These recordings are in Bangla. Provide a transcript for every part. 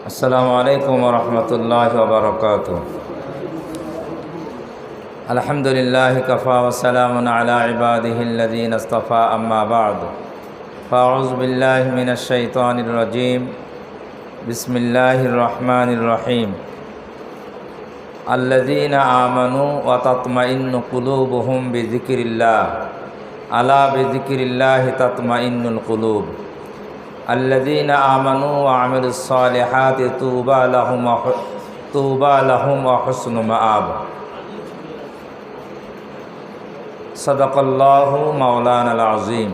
আসসালামু আলাইকুম ওয়া রাহমাতুল্লাহি ওয়া বারাকাতুহু। আলহামদুলিল্লাহি কাফা ওয়া সালামুন আলা ইবাদিহিল্লাযীনা ইসতাফা, আম্মা বা'দু। ফাআউযু বিল্লাহি মিনাশ শাইতানির রাজীম। বিসমিল্লাহির রহমানির রহিম। আল্লাযীনা আমানু ওয়া তাতমাইন্নু কুলুবুহুম বিযিকরিল্লাহ, আলা বিযিকরিল্লাহি তাতমাইন্নুল কুলুব। الذين آمنوا وعملوا الصالحات طوبى لهم وحسن مآب। صدق الله مولانا العظيم।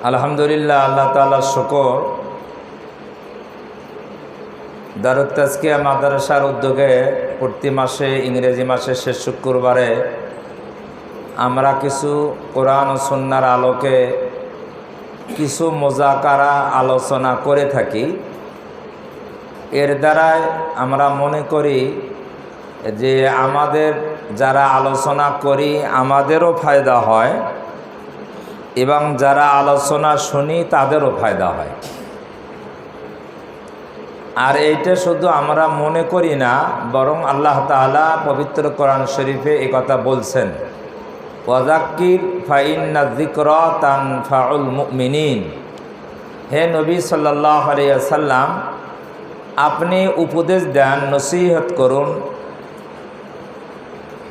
আলহামদুলিল্লাহ, আল্লাহ তাআলার শুকর। দারুত তাজকিয়া মাদ্রাসার উদ্যোগে প্রতি মাসে ইংরেজি মাসের শেষ শুক্রবারে আমরা কিছু কোরআন ও সুন্নাহর আলোকে কিছু মুযাকারা আলোচনা করে থাকি। এর দ্বারাই আমরা মনে করি যে আমাদের যারা আলোচনা করি আমাদেরও ফায়দা হয় এবং যারা আলোচনা শুনি তাদেরও ফায়দা হয়। আর এইটা শুধু আমরা মনে করি না, বরং আল্লাহ তাআলা পবিত্র কোরআন শরীফে এই কথা বলছেন, ওয়াযাক্কির ফাইন্না যিকরা তানফাউল মুমিনিন। হে নবী সাল্লাল্লাহু আলাইহি ওয়াসাল্লাম, আপনি উপদেশ দেন, নসিহত করুন,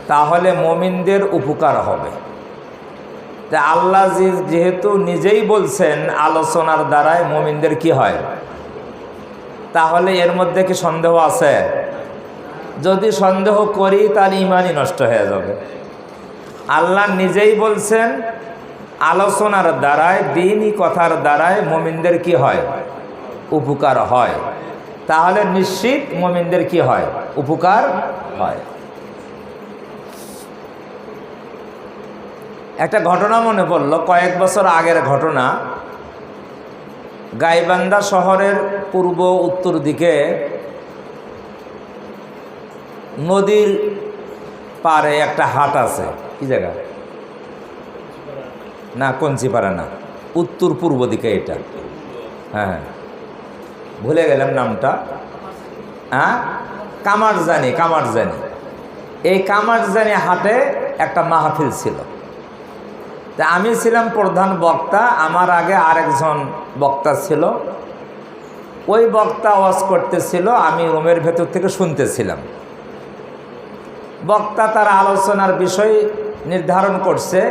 তাহলে মুমিনদের উপকার হবে। তা আল্লাহ যেহেতু নিজেই বলছেন আলোচনার দ্বারাই মুমিনদের কি হয়, তাহলে এর মধ্যে কি সন্দেহ আছে? যদি সন্দেহ করি তাহলে ঈমানই নষ্ট হয়ে যাবে। আল্লাহ নিজেই বলছেন আলোচনার দ্বারায়, দ্বীনি কথার দ্বারায় মুমিনদের কি হয়, উপকার হয়। তাহলে নিশ্চিত মুমিনদের কি হয়, উপকার হয়। একটা ঘটনা মনে পড়ল, কয়েক বছর আগের ঘটনা। গাইবান্ধা শহরের পূর্ব উত্তর দিকে নদীর পারে একটা হাট আছে। কি জায়গা? না, কঞ্চিপাড়া না, উত্তর পূর্ব দিকে এটা। হ্যাঁ, ভুলে গেলাম নামটা। হ্যাঁ, কামারজানি। এই কামারজানি হাটে একটা মাহফিল ছিল। তা আমি ছিলাম প্রধান বক্তা, আমার আগে আরেকজন বক্তা ছিল। ওই বক্তা ওয়াজ করতেছিল, আমি রুমের ভেতর থেকে শুনতেছিলাম। বক্তা তার আলোচনার বিষয় নির্ধারণ করছে।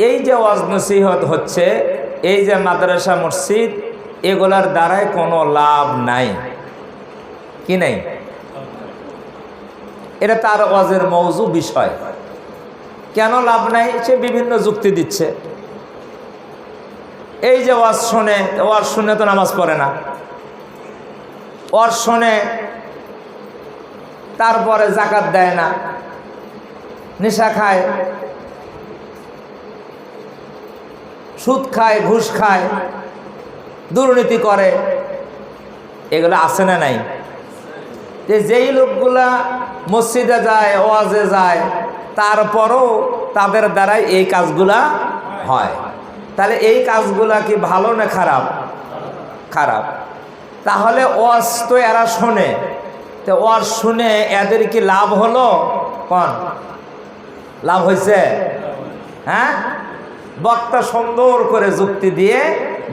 এই যে ওয়াজ নসিহত হচ্ছে, এই যে মাদ্রাসা মসজিদ, এগুলার দ্বারাই কোনো লাভ নাই। কি নাই? এটা তার ওয়াজের মৌজু বিষয়। কেন লাভ নাই সে বিভিন্ন যুক্তি দিচ্ছে। এই যে ওয়াজ শুনে তো নামাজ পড়ে না, ওয়াজ শুনে তারপরে যাকাত দেয় না, নেশা খায়, সুদ খায়, ঘুষ খায়, দুর্নীতি করে। এগুলো আছে না নাই? যেই লোকগুলা মসজিদে যায়, ওয়াজে যায়, তারপরও তাদের দ্বারাই এই কাজগুলা হয়। তাহলে এই কাজগুলা কি ভালো না খারাপ? খারাপ। তাহলে ওয়াজ তো এরা শোনে, তো ওয়াজ শুনে এদের কি লাভ হলো? কোন লাভ হয়েছে? হ্যাঁ, বক্তা সুন্দর করে যুক্তি দিয়ে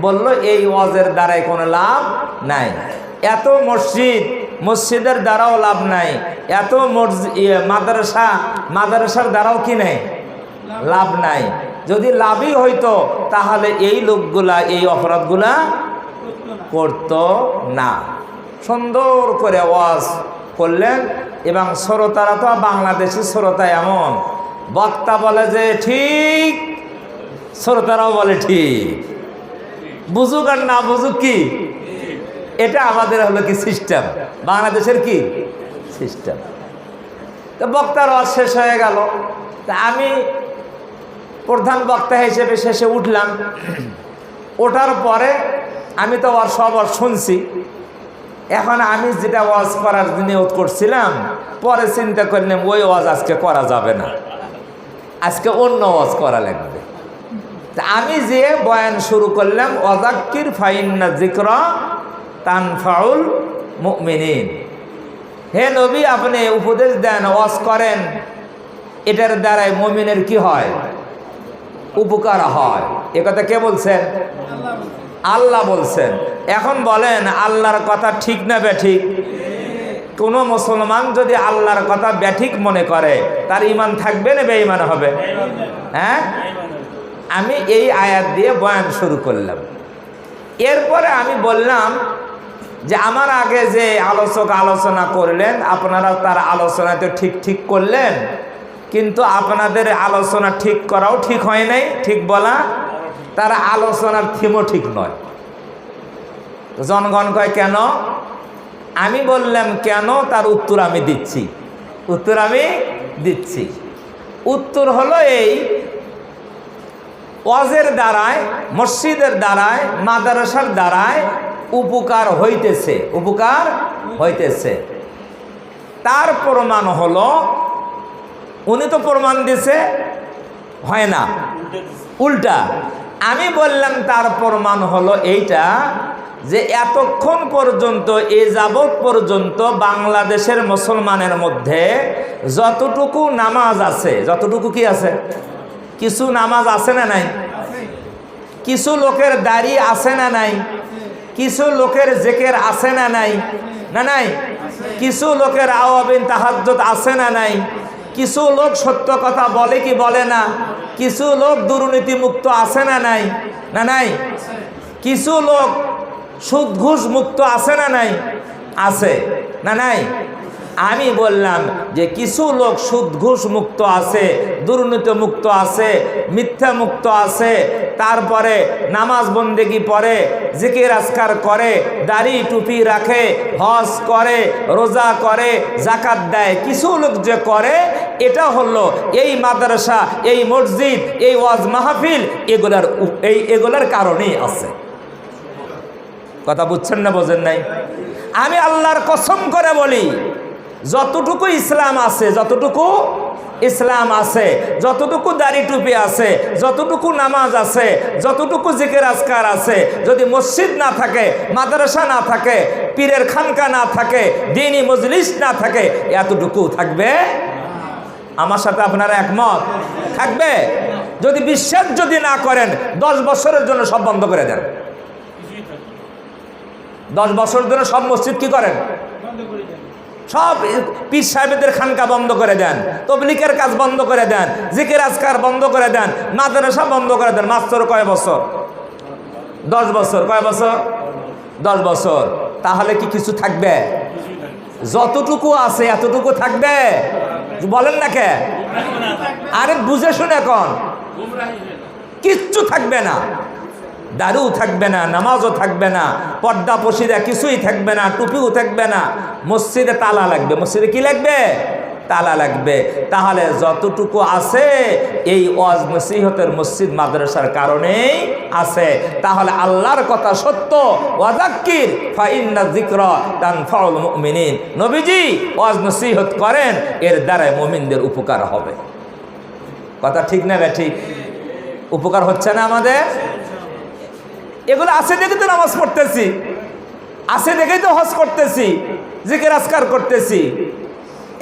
বলল এই ওয়াজের দ্বারাই কোনো লাভ নাই। এত মসজিদের দ্বারাও লাভ নাই, এত মাদ্রাসার দ্বারাও কি নেই, লাভ নাই। যদি লাভই হইতো তাহলে এই লোকগুলা এই অপরাধগুলা করতো না। সুন্দর করে ওয়াজ করলেন এবং শ্রোতারা তো বাংলাদেশি শ্রোতা এমন, বক্তা বলে যে ঠিক, শ্রোতারাও বলে ঠিক। বুঝুক আর না বুঝুক কি, এটা আমাদের হলো কি সিস্টেম, বাংলাদেশের কি সিস্টেম। তো বক্তার ওয়াজ শেষ হয়ে গেল। তা আমি প্রধান বক্তা হিসেবে শেষে উঠলাম। ওঠার পরে আমি তো সব শুনছি। এখন আমি যেটা ওয়াজ করার নিয়ত করছিলাম, পরে চিন্তা করলাম ওই ওয়াজ আজকে করা যাবে না, আজকে অন্য ওয়াজ করা লাগবে। আমি যে বয়ান শুরু করলাম ওয়াযাক্কির ফাইন্না যিকরা তানফাউল মুমিনিন, হে নবী আপনি উপদেশ দেন, ওয়াজ করেন, এটার দ্বারাই মুমিনের কি হয়? উপকার হয়। এ কথা কে বলছেন? আল্লাহ বলছেন। এখন বলেন আল্লাহর কথা ঠিক না বেঠিক? কোনো মুসলমান যদি আল্লাহর কথা ব্যাঠিক মনে করে তার ঈমান থাকবে না বেঈমান হবে? হ্যাঁ, আমি এই আয়াত দিয়ে বয়ান শুরু করলাম। এরপরে আমি বললাম যে আমার আগে যে আলোচক আলোচনা করলেন আপনারা তার আলোচনাতে ঠিক করলেন, কিন্তু আপনাদের আলোচনা ঠিক করাও ঠিক হয় নাই, ঠিক বলা, তার আলোচনার থিমও ঠিক নয়। জনগণ কয় কেন? আমি বললাম কেন, তার উত্তর আমি দিচ্ছি। উত্তর হলো এই, ওয়াজের দ্বারায়, মসজিদের দ্বারায়, মাদ্রাসার দ্বারায় উপকার হইতেছে। তার প্রমাণ হলো, উনি তো প্রমাণ দিছে, হয় না, উল্টা। আমি বললাম তার প্রমাণ হলো এইটা যে এতক্ষণ পর্যন্ত, এ যাবৎ পর্যন্ত বাংলাদেশের মুসলমানের মধ্যে যতটুকু নামাজ আছে, যতটুকু কি আছে, কিছু নামাজ আছে না নাই? কিছু লোকের দাড়ি আছে না নাই? কিছু লোকের জিকির আছে না নাই? নাই? কিছু লোকের আওয়াবিন তাহাজ্জুদ আছে না নাই? কিছু লোক সত্য কথা বলে কি বলে না? কিছু লোক দুর্নীতি মুক্ত আছে না নাই? নাই? কিছু লোক সুদ ঘুষ মুক্ত আছে না নাই? আছে না নাই? আমি বললাম যে কিছু লোক সুদ ঘুষ মুক্ত আছে, দুর্নীতি মুক্ত আছে, মিথ্যা মুক্ত আছে, তারপরে নামাজ বন্দেগি পড়ে, জিকির আজকার করে, দাড়ি টুপি রাখে, হজ করে, রোজা করে, জাকাত দেয়। কিছু লোক যে করে, এটা হলো এই মাদ্রাসা, এই মসজিদ, এই ওয়াজ মাহফিল, এগুলার কারণেই আছে। কথা বুঝছেন না বোঝেন নাই? আমি আল্লাহর কসম করে বলি, যতটুকু ইসলাম আছে, যতটুকু দাড়ি টুপি আছে, যতটুকু নামাজ আছে, যতটুকু জিকির আজকার আছে, যদি মসজিদ না থাকে, মাদ্রাসা না থাকে, পীরের খানকা না থাকে, দ্বীনি মজলিস না থাকে, এতটুকু থাকবে? আমার সাথে আপনারা একমত? থাকবে? যদি বিশ্বাস যদি না করেন 10 বছরের জন্য সব বন্ধ করে দেন। 10 বছর ধরে সব মসজিদ কি করেন? সব পীর সাহেবদের খানকা বন্ধ করে দেন, তবলিগের কাজ বন্ধ করে দেন, জিকির আজকার বন্ধ করে দেন, মাদ্রাসা বন্ধ করে দেন। মাত্র কয় বছর? 10 বছর। কয় বছর? 10 বছর। তাহলে কি কিছু থাকবে? যতটুকু আছে এতটুকু থাকবে? বলেন না কে? আরে বুঝে শুনে কোন, কিচ্ছু থাকবে না। দারু থাকবে না, নামাজও থাকবে না, পর্দা পশিদা কিছুই থাকবে না, টুপিও থাকবে না। মসজিদে তালা লাগবে। মসজিদে কি লাগবে? তালা লাগবে। তাহলে যতটুকু আছে এই ওয়াজ নসিহতের মসজিদ মাদ্রাসার কারণেই আছে। তাহলে আল্লাহর কথা সত্য, ওয়াযাক্কির ফাইন্না যিকরা তানফাউল মুমিনিন। নবীজি ওয়াজ নসিহত করেন, এর দ্বারাই মুমিনদের উপকার হবে। কথা ঠিক না ঠিক? উপকার হচ্ছে না আমাদের? এগুলো আছে দেখে তো নামাজ পড়তেছি, আছে দেখেই তো হজ করতেছি, জিকির আজকার করতেছি।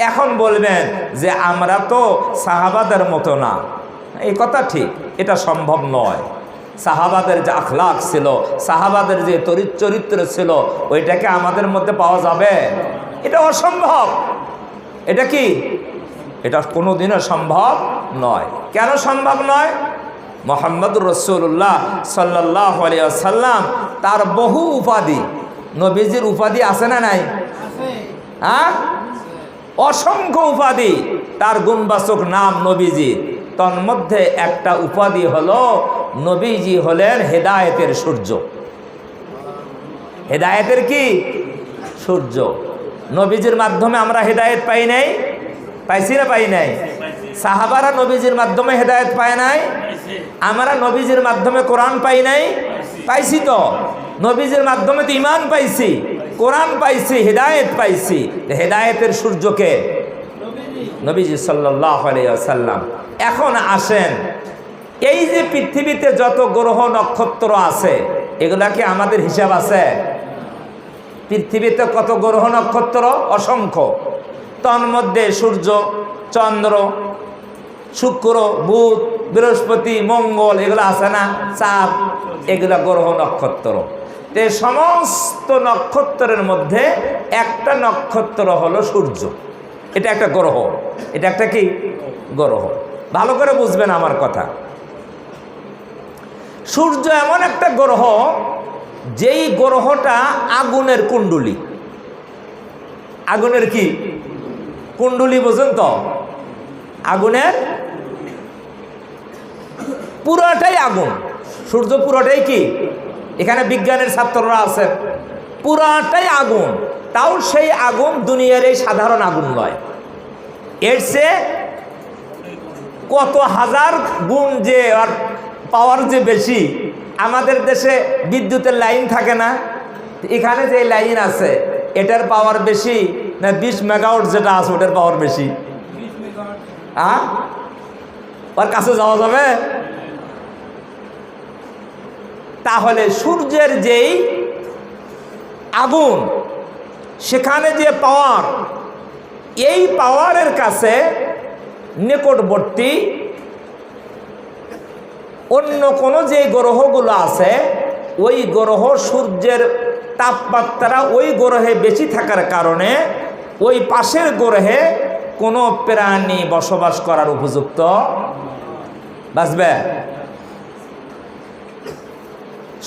এখন বলবেন যে আমরা তো সাহাবাদের মতো না। এই কথা ঠিক, এটা সম্ভব নয়। সাহাবাদের যে আখলাক ছিল, সাহাবাদের যে চরিত্র ছিল, ওইটাকে আমাদের মধ্যে পাওয়া যাবে? এটা অসম্ভব। এটা কি? এটা কোনোদিনও সম্ভব নয়। কেন সম্ভব নয়? মুহাম্মদুর রাসূলুল্লাহ সাল্লাল্লাহু আলাইহি ওয়াসাল্লাম তার বহু উপাধি, নবীজির উপাধি আছে না নাই? হ্যাঁ, অসংখ্য উপাধি, তার গুণবাচক নাম নবীজির। তন্মধ্যে একটা উপাধি হলো নবীজি হলেন হেদায়েতের সূর্য। হেদায়েতের কি? সূর্য। নবীজির মাধ্যমে আমরা হেদায়েত পাই নাই? পাইছি না পাই নাই? সাহাবারা নবীজির মাধ্যমে হেদায়েত পায় নাই? আমরা নবীজির মাধ্যমে কোরআন পাই নাই? পাইছি তো। নবীজির মাধ্যমে তো ঈমান পাইছি, কোরআন পাইছি, হেদায়েত পাইছি। হেদায়েতের সূর্যকে নবীজি সাল্লাল্লাহু আলাইহি ওয়াসাল্লাম। এখন আসেন, এই যে পৃথিবীতে যত গ্রহ নক্ষত্র আছে এগুলা কি আমাদের হিসাব আছে? পৃথিবীতে কত গ্রহ নক্ষত্র? অসংখ্য। তন্মধ্যে সূর্য, চন্দ্র, শুক্র, বুধ, বৃহস্পতি, মঙ্গল এগুলো আছে না? চাঁদ, এগুলা গ্রহ নক্ষত্র। তো সমস্ত নক্ষত্রের মধ্যে একটা নক্ষত্র হলো সূর্য। এটা একটা গ্রহ। এটা একটা কি গ্রহ? ভালো করে বুঝবেন আমার কথা। সূর্য এমন একটা গ্রহ, যেই গ্রহটা আগুনের কুণ্ডলী। আগুনের কি কুণ্ডলী? বোঝেন তো? আগুনের পুরাটাই আগুন। সূর্য পুরাটাই কি? এখানে বিজ্ঞানের ছাত্ররা আছেন, পুরাটাই আগুন। তাও সেই আগুন দুনিয়ার এই সাধারণ আগুন নয়, এর চেয়ে কত হাজার গুণ যে আর পাওয়ার যে বেশি। আমাদের দেশে বিদ্যুতের লাইন থাকে না, এখানে যে লাইন আছে এটার পাওয়ার বেশি না 20 মেগাওয়াট যেটা আছে ওটার পাওয়ার বেশি? হ্যাঁ, ওর কাছে যাওয়া যাবে? তাহলে সূর্যের যেই আগুন, সেখানে যে পাওয়ার, এই পাওয়ারের কাছে নিকটবর্তী অন্য কোনো যে গ্রহগুলো আছে, ওই গ্রহ সূর্যের তাপমাত্রা ওই গ্রহে বেশি থাকার কারণে ওই পাশের গ্রহে কোনো প্রাণী বসবাস করার উপযুক্ত বাঁচবে।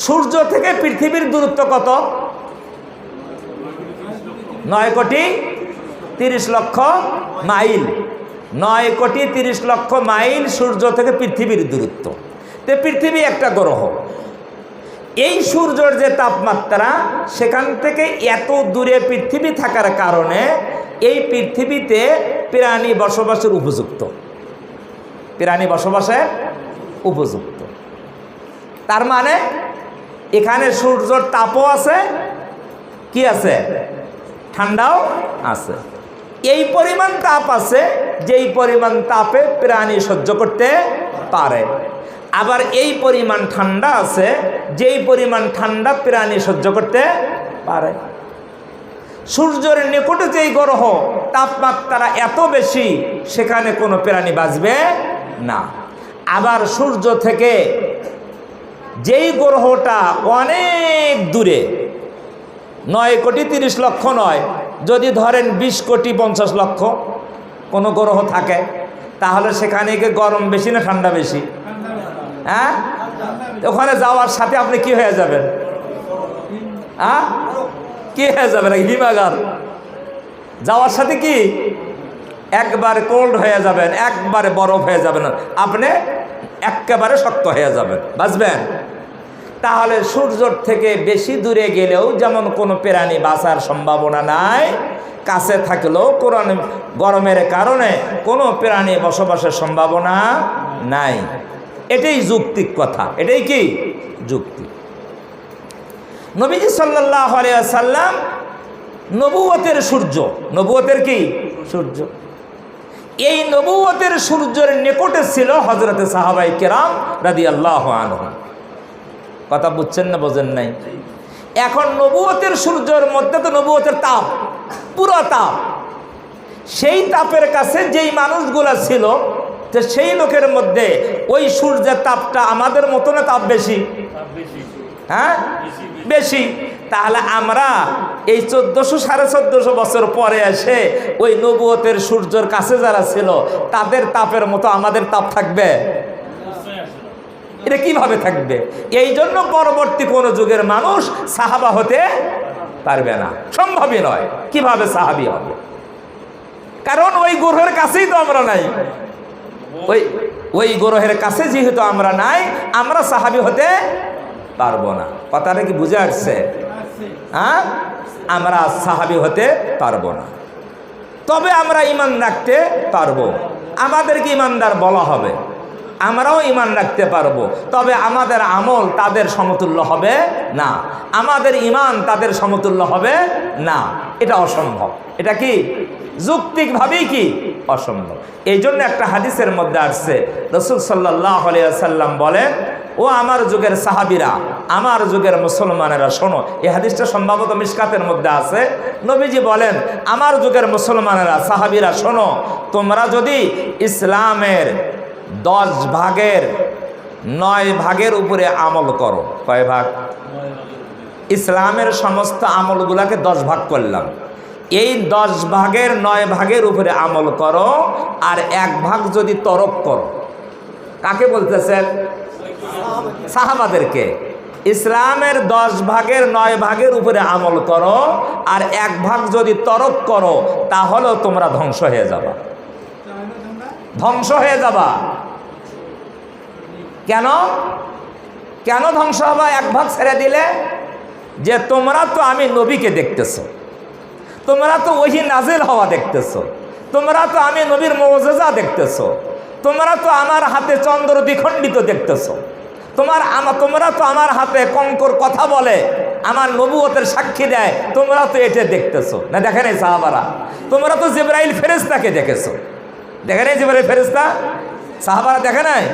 সূর্য থেকে পৃথিবীর দূরত্ব কত? 9 কোটি 30 লক্ষ মাইল। 9 কোটি 30 লক্ষ মাইল সূর্য থেকে পৃথিবীর দূরত্ব। তো পৃথিবী একটা গ্রহ। এই সূর্যের যে তাপমাত্রা, সেখান থেকে এত দূরে পৃথিবী থাকার কারণে এই পৃথিবীতে প্রাণী বসবাসের উপযুক্ত। প্রাণী বসবাসের উপযুক্ত। তার মানে এখানে সূর্যের তাপও আছে, কি আছে? ঠান্ডাও আছে। এই পরিমাণ তাপ আছে যেই পরিমাণ তাপে প্রাণী সহ্য করতে পারে। আবার এই পরিমাণ ঠান্ডা আছে যেই পরিমাণ ঠান্ডা প্রাণী সহ্য করতে পারে। সূর্যের নিকটে যেই গ্রহ, তাপমাত্রা এত বেশি, সেখানে কোনো প্রাণী বাঁচবে না। আবার সূর্য থেকে যেই গ্রহটা অনেক দূরে, 9 কোটি 30 লক্ষ নয়, যদি ধরেন 20 কোটি 50 লক্ষ কোনো গ্রহ থাকে, তাহলে সেখানে গিয়ে গরম বেশি না ঠান্ডা বেশি? হ্যাঁ, ওখানে যাওয়ার সাথে আপনি কি হয়ে যাবেন? হ্যাঁ, কি হয়ে যাবেন? হিমাগার যাওয়ার সাথে কি একবারে কোল্ড হয়ে যাবেন, একবারে বরফ হয়ে যাবেন, আপনি একেবারে শক্ত হয়ে যাবেন, বাঁচবেন? তাহলে সূর্যর থেকে বেশি দূরে গেলেও যেমন কোনো প্রাণী বাঁচার সম্ভাবনা নাই, কাছে থাকলেও কোরআন গরমের কারণে কোনো প্রাণী বসবাসের সম্ভাবনা নাই। এটাই যৌক্তিক কথা। এটাই কি যুক্তি। নবীজি সাল্লাল্লাহু আলাইহি ওয়াসাল্লাম নবুয়তের সূর্য, নবুয়তের কি সূর্য, এই নবুয়তের সূর্যের নিকটে ছিল হযরতে সাহাবায়ে কেরাম রাদিয়াল্লাহু আনহুম। কথা বুঝছেন না বোঝেন নাই? এখন নবুয়তের সূর্যের মধ্যে তো নবুয়তের তাপ, পুরো তাপ, সেই তাপের কাছে যেই মানুষগুলা ছিল, তো সেই লোকের মধ্যে ওই সূর্যের তাপটা আমাদের মতো না তাপ বেশি? হ্যাঁ, বেশি। তাহলে আমরা এই 1400 1450 বছর পরে এসে ওই নবুয়তের সূর্যের কাছে যারা ছিল, তাদের তাপের মতো আমাদের তাপ থাকবে? এটা কিভাবে থাকবে? এই জন্য পরবর্তী কোন যুগের মানুষ সাহাবা হতে পারবে না, সম্ভবই নয়। কিভাবে সাহাবী হবে? কারণ ওই গ্রহের কাছেই তো আমরা নাই। ওই গ্রহের কাছে যেহেতু আমরা নাই, আমরা সাহাবী হতে পারবো না। কথাটা কি বুঝে আসছে? হ্যাঁ, আমরা সাহাবী হতে পারবো না। তবে আমরা ঈমান রাখতে পারবো, আমাদেরকে ঈমানদার বলা হবে, আমরাও ঈমান রাখতে পারবো। তবে আমাদের আমল তাদের সমতুল্য হবে না, আমাদের ঈমান তাদের সমতুল্য হবে না। এটা অসম্ভব। এটা কি যৌক্তিকভাবেই কি অসম্ভব। এই জন্য একটা হাদিসের মধ্যে আসছে, রাসূল সাল্লাল্লাহু আলাইহি ওয়াসাল্লাম বলেন, ও আমার যুগের সাহাবীরা, আমার যুগের মুসলমানেরা শোনো। এই হাদিসটা সম্ভবত মিশকাতের মধ্যে আছে। নবীজি বলেন, আমার যুগের মুসলমানেরা, সাহাবীরা শোনো, তোমরা যদি ইসলামের 10 ভাগের 9 ভাগের উপরে আমল করো। কয় ভাগ? ইসলামের সমস্ত আমলগুলাকে 10 ভাগ করলাম, এই 10 ভাগের 9 ভাগের উপরে আমল করো, আর 1 ভাগ যদি তরক করো। কাকে বলতেছেন? সাহাবাদেরকে। ইসলামের 10 ভাগের 9 ভাগের উপরে আমল করো, আর 1 ভাগ যদি তরক করো, তাহলেও তোমরা ধ্বংস হয়ে যাবা। ধ্বংস হয়ে যাবা। কেন? কেন ধ্বংস হবা 1 ভাগ ছেড়ে দিলে? যে তোমরা তো আমি নবীকে দেখতেছো, তোমরা তো ওহী নাজিল হওয়া দেখতেছো, তোমরা তো আমি নবীর মুজিজা দেখতেছো, তোমরা তো আমার হাতে চন্দ্র দ্বিখণ্ডিত দেখতেছো, তোমরা তো আমার হাতে কঙ্কর কথা বলে, আমার নবুয়তের সাক্ষী দেয়, তোমরা তো এটা দেখতেছো না? দেখে নাই সাহাবারা? তোমরা তো জিবরাইল ফেরেশতাকে দেখেছো, দেখে নাই জিবরাইল ফেরেশতা? সাহাবারা দেখে নাই?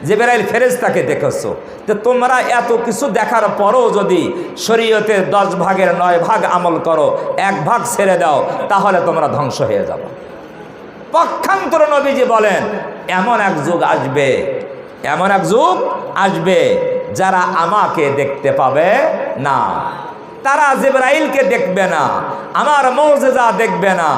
জিবরাইল ফেরেশতাকে দেখেছো। তো তোমরা এত কিছু দেখার পরও যদি শরীয়তের 10 ভাগের 9 ভাগ আমল করো, 1 ভাগ ছেড়ে দাও, তাহলে তোমরা ধ্বংস হয়ে যাবে। পক্ষান্তর নবীজি বলেন, এমন এক যুগ আসবে, এমন এক যুগ আসবে যারা আমাকে দেখতে পাবে না, তারা জিবরাইলকে দেখবে না, আমার মুজিজা দেখবে না,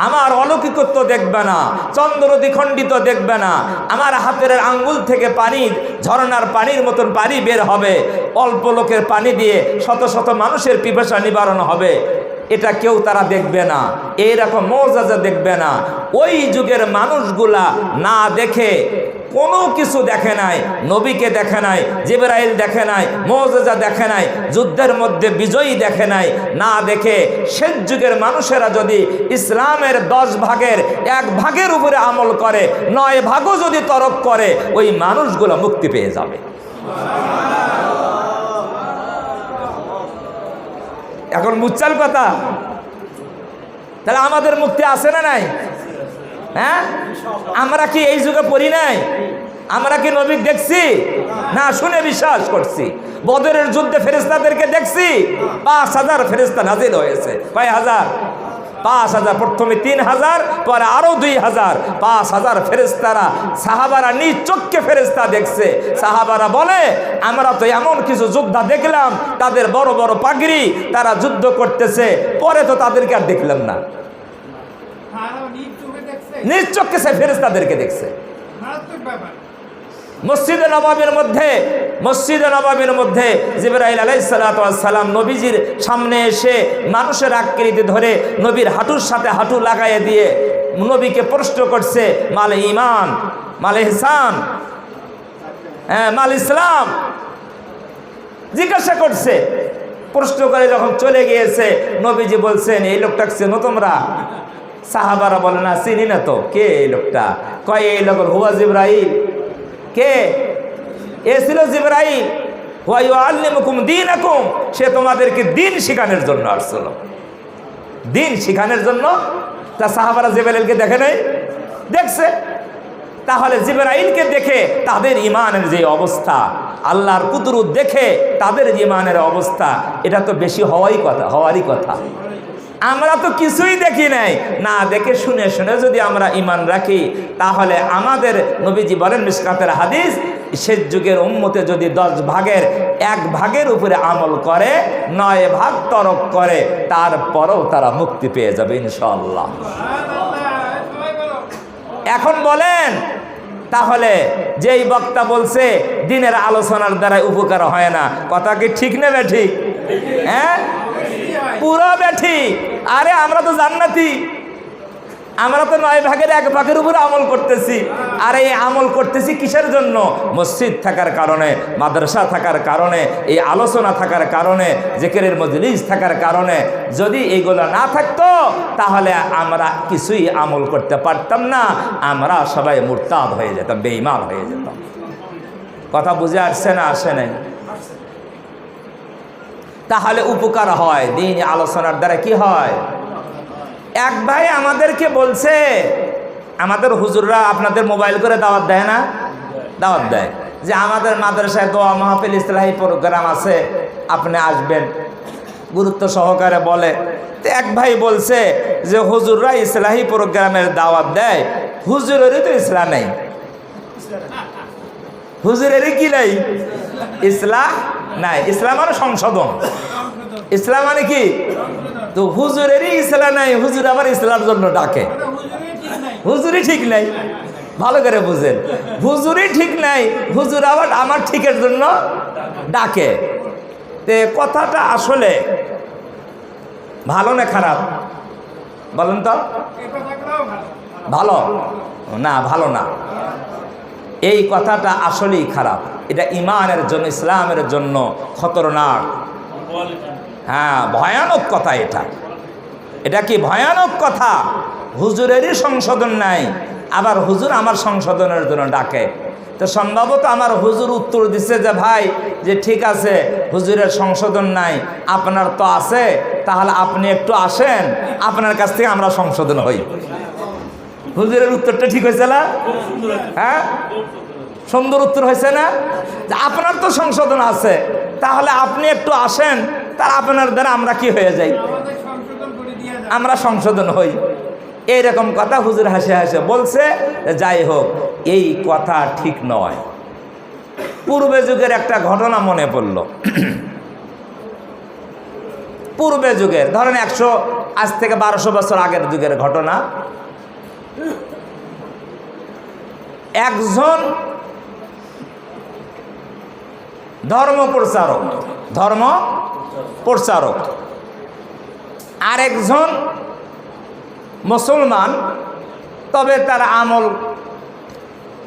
আমার অলৌকিকত্ব দেখবে না, চন্দ্র দ্বিখণ্ডিত দেখবে না, আমার হাতের আঙ্গুল থেকে পানি, ঝর্ণার পানির মতন পানি বের হবে, অল্প লোকের পানি দিয়ে শত শত মানুষের পিপাসা নিবারণ হবে, এটা কেউ তারা দেখবে না, এইরকম মুজিজা দেখবে না। ওই যুগের মানুষগুলা না দেখে, কোনো কিছু দেখে নাই, নবীকে দেখে নাই, জিবরাইল দেখে নাই, মুজিজা দেখে নাই, যুদ্ধের মধ্যে বিজয়ী দেখে নাই, না দেখে শেষ যুগের মানুষেরা যদি ইসলামের 10 ভাগের 1 ভাগের উপরে আমল করে, 9 ভাগও যদি তরক করে, ওই মানুষগুলো মুক্তি পেয়ে যাবে। এখন বুঝছাল কথা? তাহলে আমাদের মুক্তি আছে না নাই? হ্যাঁ, আমরা কি এই যুগে পড়ি নাই? আমরা কি নবী দেখছি না? শুনে বিশ্বাস করছি। বদরের যুদ্ধে ফেরেশতাদেরকে দেখছি, 5000 ফেরেশতা নাজিল হয়েছে। কয় হাজার? 5000। প্রথমে 3000, পরে আরো 2000, 5000 ফেরেশতারা, সাহাবারা নিজ চোখে ফেরেশতা দেখছে। সাহাবারা বলে, আমরা তো এমন কিছু যোদ্ধা দেখলাম, তাদের বড় বড় পাগড়ি, তারা যুদ্ধ করতেছে, পরে তো তাদেরকে আর দেখলাম না। নিজ চোখে সে ফেরেশতাদেরকে দেখছে। মসজিদে নববীর মধ্যে জিবরাইল আলাইহিস সালাতু ওয়াস সালাম নবীজির সামনে এসে মানুষের আকৃতি ধরে নবীর হাঁটুর সাথে হাঁটু লাগাইয়ে দিয়ে নবীকে প্রশ্ন করছে, মাল ঈমান, মাল ইহসান, মাল ইসলাম, জিজ্ঞাসা করছে। প্রশ্ন করে যখন চলে গিয়েছে, নবীজি বলছেন, এই লোকটা চেনো তোমরা? সাহাবারা বলে, না চিনি না তো। কে এই লোকটা? কয়, এই লোক হুয়া জিবরাইল। কে? এ ছিল জিবরাইল। ওয়া ইউআল্লিমুকুম দীনাকুম, সে তোমাদেরকে দিন শিখানোর জন্য আসছিল, দিন শিখানোর জন্য। তা সাহাবারা জিবরাইলকে দেখে নাই? দেখছে। তাহলে জিবরাইলকে দেখে তাদের ঈমানের যে অবস্থা, আল্লাহর কুদরত দেখে তাদের ঈমানের অবস্থা, এটা তো বেশি হওয়ারই কথা। আমরা তো কিছুই দেখি নাই, না দেখে শুনে শুনে যদি আমরা ঈমান রাখি, তাহলে আমাদের নবীজি বলেন, মিশকাতের হাদিস, শেষ যুগের উম্মতে যদি 10 ভাগের 1 ভাগের উপরে আমল করে, 9 ভাগ তরক করে, তারপরেও তারা মুক্তি পেয়ে যাবে ইনশাআল্লাহ। এখন বলেন, তাহলে যেই বক্তা বলছে দিনের আলোচনার দ্বারা উপকার হয় না, কথা কি ঠিক না বেঠিক? হ্যাঁ, পুরো বেঠিক। আরে আমরা তো জান্নাতি, আমরা তো 9 ভাগের 1 ভাগের উপরে আমল করতেছি। আর এই আমল করতেছি কিসের জন্য? মসজিদ থাকার কারণে, মাদ্রাসা থাকার কারণে, এই আলোচনা থাকার কারণে, জিকিরের মজলিস থাকার কারণে। যদি এইগুলো না থাকতো, তাহলে আমরা কিছুই আমল করতে পারতাম না, আমরা সবাই মুরতাদ হয়ে যেতাম, বেঈমান হয়ে যেতাম। কথা বুঝে আসছে না? আসে নাই? তাহলে উপকার হয়, দিন আলোচনার দ্বারা কি হয়? এক ভাই আমাদেরকে বলছে, আমাদের হুজুররা আপনাদের মোবাইল করে দাওয়াত দেয় না? দাওয়াত দেয় যে আমাদের মাদ্রাসায় দোয়া মাহফিল ইসলাহি প্রোগ্রাম আছে, আপনি আসবেন, গুরুত্ব সহকারে বলে। তো এক ভাই বলছে যে হুজুররা ইসলাহি প্রোগ্রামের দাওয়াত দেয়, হুজুরেরই তো ইসলাম নেই। হুজুরেরই কি নাই? ইসলাম নাই। ইসলাম মানে সংশোধন, ইসলাম মানে কি? তো হুজুরেরই ইসলাম নাই, হুজুর আবার ইসলামের জন্য ডাকে। হুজুরই ঠিক নাই, ভালো করে বুঝেন, হুজুরই ঠিক নাই, হুজুর আবার আমার ঠিকের জন্য ডাকে। তে কথাটা আসলে ভালো না খারাপ বলেন তো? ভালো না, ভালো না। এই কথাটা আসলেই খারাপ। এটা ইমানের জন্য, ইসলামের জন্য খতরনাক। হ্যাঁ, ভয়ানক কথা এটা। এটা কি ভয়ানক কথা? হুজুরেরই সংশোধন নাই, আবার হুজুর আমার সংশোধনের জন্য ডাকে। তো সম্ভবত আমার হুজুর উত্তর দিচ্ছে যে ভাই, যে ঠিক আছে হুজুরের সংশোধন নাই, আপনার তো আছে, তাহলে আপনি একটু আসেন, আপনার কাছ থেকে আমরা সংশোধন হই। হুজুরের উত্তরটা ঠিক হয়েছে না? হ্যাঁ, সুন্দর উত্তর হয়েছে না? যে আপনার তো সংশোধন আছে, তাহলে আপনি একটু আসেন, তার আপনার দ্বারা আমরা কি হয়ে যাই? আমরা সংশোধন হই। এইরকম কথা হুজুর হাসে হাসে বলছে। যাই হোক, এই কথা ঠিক নয়। পূর্বে যুগের একটা ঘটনা মনে পড়ল। পূর্বে যুগের, ধরেন আজ থেকে 1200 বছর আগের যুগের ঘটনা। একজন ধর্ম প্রচারক আরেকজন মুসলমান, তবে তার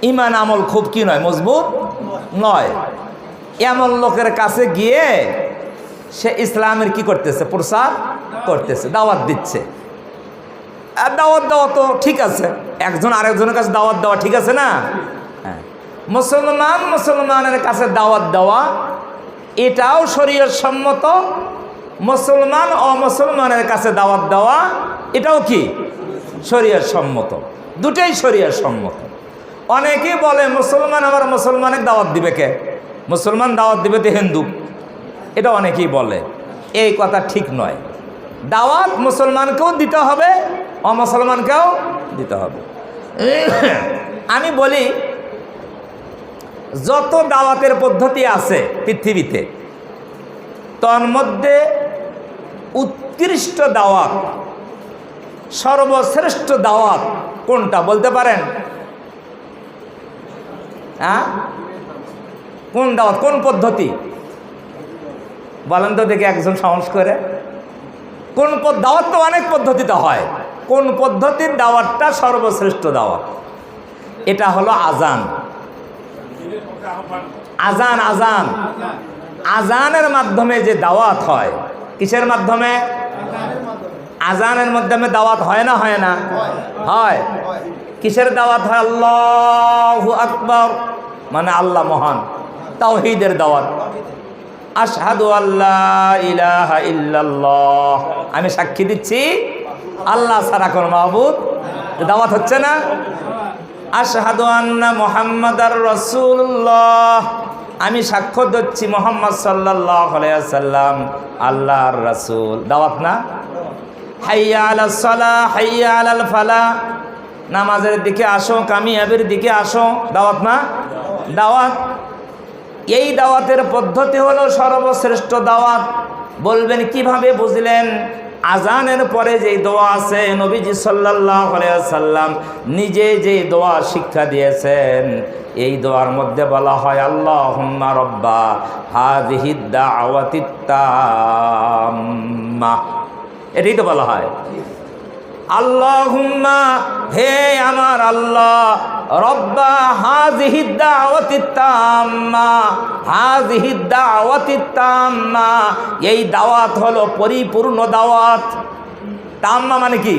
ইমান আমল খুব কি নয়, মজবুত নয়। এমন লোকের কাছে গিয়ে সে ইসলামের কি করতেছে? প্রচার করতেছে, দাওয়াত দিচ্ছে। আর দাওয়াত দেওয়া তো ঠিক আছে, একজন আরেকজনের কাছে দাওয়াত দেওয়া ঠিক আছে না? হ্যাঁ, মুসলমানের কাছে দাওয়াত দেওয়া এটাও শরীয়ত সম্মত। মুসলমান অমুসলমানের কাছে দাওয়াত দেওয়া এটাও কি শরীয়ত সম্মত, দুটাই শরীয়ত সম্মত। অনেকেই বলে মুসলমান আবার মুসলমানের দাওয়াত দিবে কে? মুসলমান দাওয়াত দিবে তো হিন্দু, এটা অনেকেই বলে। এই কথা ঠিক নয়। দাওয়াত মুসলমানকেও দিতে হবে, অমুসলমানকেও দিতে হবে। আমি বলি, যত দাওয়াতের পদ্ধতি আছে পৃথিবীতে, তার মধ্যে উৎকৃষ্ট দাওয়াত, সর্বশ্রেষ্ঠ দাওয়াত কোনটা বলতে পারেন? হ্যাঁ, কোন দাওয়াত, কোন পদ্ধতি বলেন তো দেখি, একজন সাহস করে। কোন দাওয়াত তো অনেক পদ্ধতিতে হয়, কোন পদ্ধতির দাওয়াতটা সর্বশ্রেষ্ঠ দাওয়াত? এটা হলো আজান। আজান আজান আজানের মাধ্যমে যে দাওয়াত হয়। কিসের মাধ্যমে? আজানের মাধ্যমে দাওয়াত হয় না? হয় না? হয়। কিসের দাওয়াত হয়? আল্লাহু আকবার, মানে আল্লাহ মহান, তাওহীদের দাওয়াত। আশহাদু আল্লা ইলাহা ইল্লাল্লাহ, আমি সাক্ষী দিচ্ছি আল্লাহ ছাড়া কোনো মাবুদ, দাওয়াত হচ্ছে না? আশহাদু আন্না মুহাম্মাদার রাসূলুল্লাহ, আমি সাক্ষ্য দিচ্ছি মুহাম্মদ সাল্লাল্লাহু আলাইহি ওয়াসাল্লাম আল্লাহর রাসূল, দাওয়াত না? হাইয়া আলাস সালাহ হাইয়া আলাল ফালাহ, নামাজের দিকে আসো, কামিয়াবির দিকে আসো, দাওয়াত না? দাওয়াত। এই দাওয়াতের পদ্ধতি হলো সর্বশ্রেষ্ঠ দাওয়াত। বলবেন কিভাবে বুঝলেন? আজানের পরে যে দোয়া আছে, নবীজি সাল্লাল্লাহু আলাইহি ওয়াসাল্লাম নিজে যে দোয়া শিক্ষা দিয়েছেন, এই দোয়ার মধ্যে বলা হয় আল্লাহুম্মা রব্বা হাযিহিদ দাওয়াতিত তাম্মা, এটাই তো বলা হয়। আল্লাহুম্মা, হে আমার আল্লাহ, রব্বা হাযিহিদ দাওয়াতিত তাম্মা, হাযিহিদ দাওয়াতিত তাম্মা, এই দাওয়াত হলো পরিপূর্ণ দাওয়াত। তাম্মা মানে কি?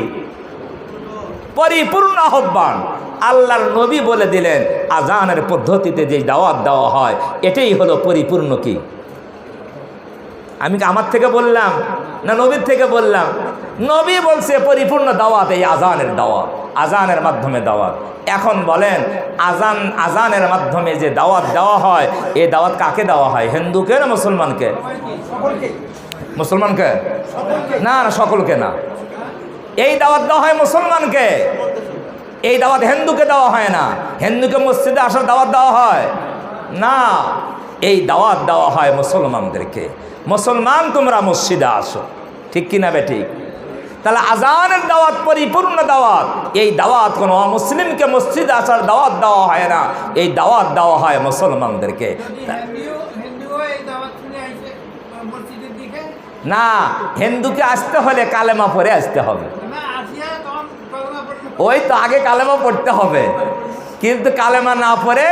পরিপূর্ণ আহ্বান। আল্লাহর নবী বলে দিলেন আজানের পদ্ধতিতে যে দাওয়াত দেওয়া হয় এটাই হলো পরিপূর্ণ। কি আমি আমার থেকে বললাম না নবীর থেকে বললাম? নবী বলছে পরিপূর্ণ দাওয়াত এই আজানের দাওয়াত, আজানের মাধ্যমে দাওয়াত। এখন বলেন আজানের মাধ্যমে যে দাওয়াত দেওয়া হয়, এই দাওয়াত কাকে দেওয়া হয়? হিন্দুকে না মুসলমানকে? মুসলমানকে না, না সকলকে না। এই দাওয়াত দেওয়া হয় মুসলমানকে, এই দাওয়াত হিন্দুকে দেওয়া হয় না। হিন্দুকে মসজিদে আসার দাওয়াত দেওয়া হয় না, এই দাওয়াত দেওয়া হয় মুসলমানদেরকে। মুসলমান তোমরা মসজিদে আসো, ঠিক কিনা বেঠিক? তাহলে আজানের দাওয়াত পরিপূর্ণ দাওয়াত। এই দাওয়াত কোনো অমুসলিমকে মসজিদে আসার দাওয়াত দেওয়া হয় না, এই দাওয়াত দেওয়া হয় মুসলমানদেরকে। না, হিন্দুকে আসতে হলে কালেমা পড়ে আসতে হবে। ওই তো আগে কালেমা পড়তে হবে, কিন্তু কালেমা না পড়ে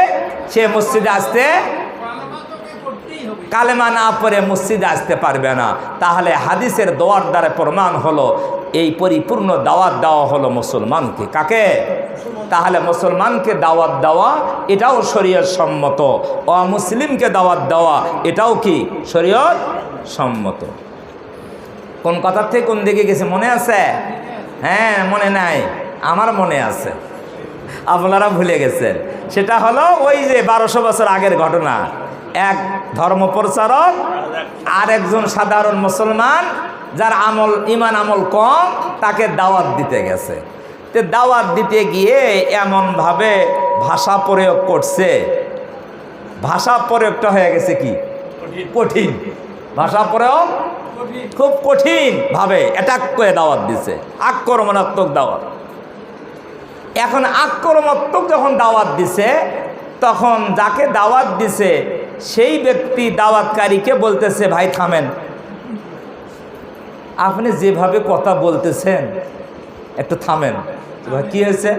সে মসজিদে আসতে, কালেমা না পড়ে মসজিদে আসতে পারবে না। তাহলে হাদিসের দোয়ার দ্বারা প্রমাণ হলো এই পরিপূর্ণ দাওয়াত দেওয়া হলো মুসলমানকে। কাকে? তাহলে মুসলমানকে দাওয়াত দেওয়া এটাও শরীয়ত সম্মত, অমুসলিমকে দাওয়াত দেওয়া এটাও কি শরীয়ত সম্মত। কোন কথার থেকে কোন দিকে গেছে মনে আছে? হ্যাঁ, মনে নাই? আমার মনে আছে, আপনারা ভুলে গেছেন। সেটা হলো ওই যে 1200 বছর আগের ঘটনা। এক ধর্মপ্রচারক আর একজন সাধারণ মুসলমান যার ইমান আমল কম, তাকে দাওয়াত দিতে গেছে। তো দাওয়াত দিতে গিয়ে এমনভাবে ভাষা প্রয়োগ করছে, ভাষা প্রয়োগটা হয়ে গেছে কি কঠিন। ভাষা প্রয়োগ খুব কঠিন ভাবে অ্যাটাক করে দাওয়াত দিছে, আক্রমণাত্মক দাওয়াত। এখন আক্রমণাত্মক যখন দাওয়াত দিছে, তখন যাকে দাওয়াত দিছে সেই ব্যক্তি দাওয়াতকারীকে বলতেছে, ভাই থামেন, আপনি যেভাবে কথা বলতেছেন একটু থামেন। কি হয়েছে?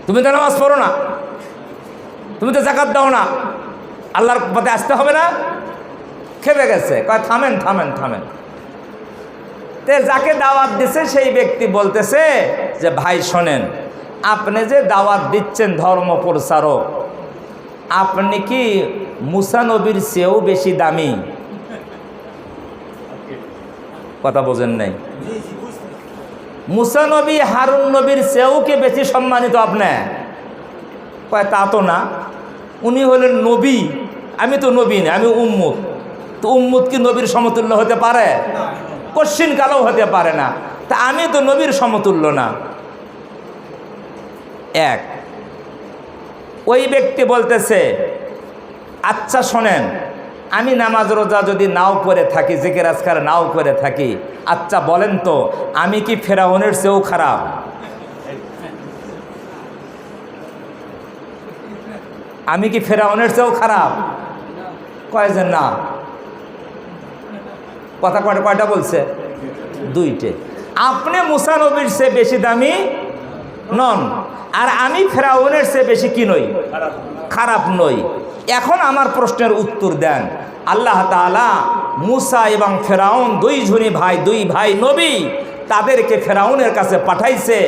তুমি তো নামাজ পড়ো না, তুমি তো যাকাত দাও না, আল্লাহর পথে আসতে হবে না? খেপে গেছে, কয় থামেন থামেন থামেন। তে যাকে দাওয়াত দিছে সেই ব্যক্তি বলতেছে যে ভাই শোনেন, আপনি যে দাওয়াত দিচ্ছেন ধর্ম প্রচারক, আপনি কি মুসা নবীর চেয়েও বেশি দামি? কথা বোঝেন নাই? মুসা নবী হারুন নবীর চেয়েও কি বেশি সম্মানিত আপনি? কয় তা তো না, উনি হলেন নবী, আমি তো নবী না, আমি উম্মত। তো উম্মত কি নবীর সমতুল্য হতে পারে? কশ্চিন কালেও হতে পারে না। তা আমি তো নবীর সমতুল্য না। এক ওই ব্যক্তি বলতেছে, আচ্ছা শোনেন, আমি নামাজ রোজা যদি নাও করে থাকি, জিকির আজকার নাও করে থাকি, আচ্ছা বলেন তো আমি কি ফেরাউনের চেয়েও খারাপ? আমি কি ফেরাউনের চেয়েও খারাপ? কয় যে না। কথা কয়টা বলছে? দুইটে। আপনি মুসা নবীর চেয়ে বেশি দামি নন, আর আমি ফেরাউনের চেয়ে বেশি কি নই? খারাপ নই। এখন আমার প্রশ্নের উত্তর দেন। আল্লাহ তাআলা মুসা এবং ফেরাউন দুই ভাই নবী, তাদেরকে ফেরাউনের কাছে পাঠাইছে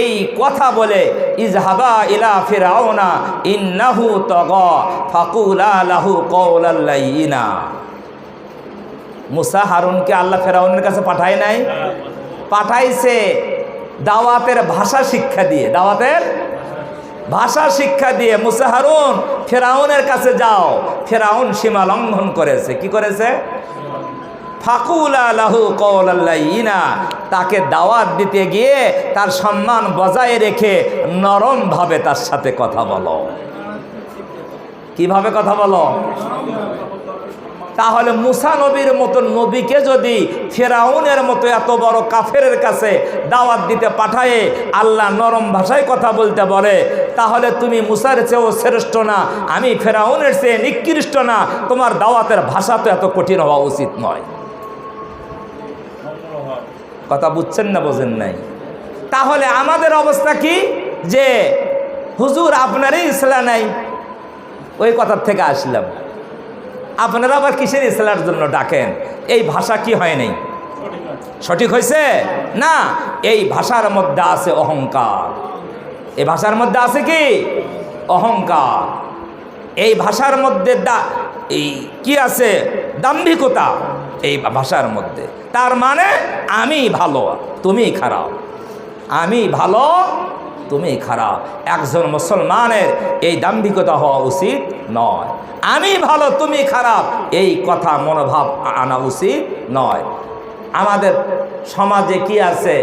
এই কথা বলে, ইজহাবা ইলা ফিরাউনা ইন্নাহু তাগা ফাকুলা লাহু কওলাল লাইয়িনা। মুসা হারুনকে আল্লাহ ফেরাউনের কাছে পাঠায় নাই? পাঠাইছে দাওয়াতের ভাষা শিক্ষা দিয়ে, দাওয়াতের ভাষা শিক্ষা দিয়ে। মুসা হারুন ফেরাউনের কাছে যাও। ফেরাউন সীমা লঙ্ঘন করেছে। কি করেছে? ফাকুলা লাহু কওলাল লাইয়িনা, তাকে দাওয়াত দিতে গিয়ে তার সম্মান বজায় রেখে নরমভাবে তার সাথে কথা বলো। কিভাবে কথা বলো? তাহলে মুসা নবীর মতো নবীকে যদি ফেরাউনের মতো এত বড় কাফেরের কাছে দাওয়াত দিতে পাঠায় আল্লাহ নরম ভাষায় কথা বলতে বলে, তাহলে তুমি মুসার চেয়েও শ্রেষ্ঠ না, আমি ফেরাউনের চেয়ে নিকৃষ্ট না, তোমার দাওয়াতের ভাষা তো এত কঠিন হওয়া উচিত নয়। কথা বুঝছেন না বোঝেন নাই? তাহলে আমাদের অবস্থা কি? যে হুজুর আপনারই ইসলাম নাই, ওই কথার থেকে আসলাম। আপনারা আবার কিসের ইসলামের জন্য ডাকেন? এই ভাষা কি হয় নাই? সঠিক হয়েছে না? এই ভাষার মধ্যে আছে অহংকার। এই ভাষার মধ্যে আছে কি? অহংকার। এই ভাষার মধ্যে এই কি আছে? দাম্ভিকতা। এই ভাষার মধ্যে। তার মানে আমি ভালো তুমি খারাপ, আমি ভালো তুমি খারাপ। একজন মুসলমানের এই দাম্ভিকতা হওয়া উচিত নয়। আমি ভালো তুমি খারাপ এই কথা মনোভাব আনা উচিত নয়। আমাদের সমাজে কি আছে,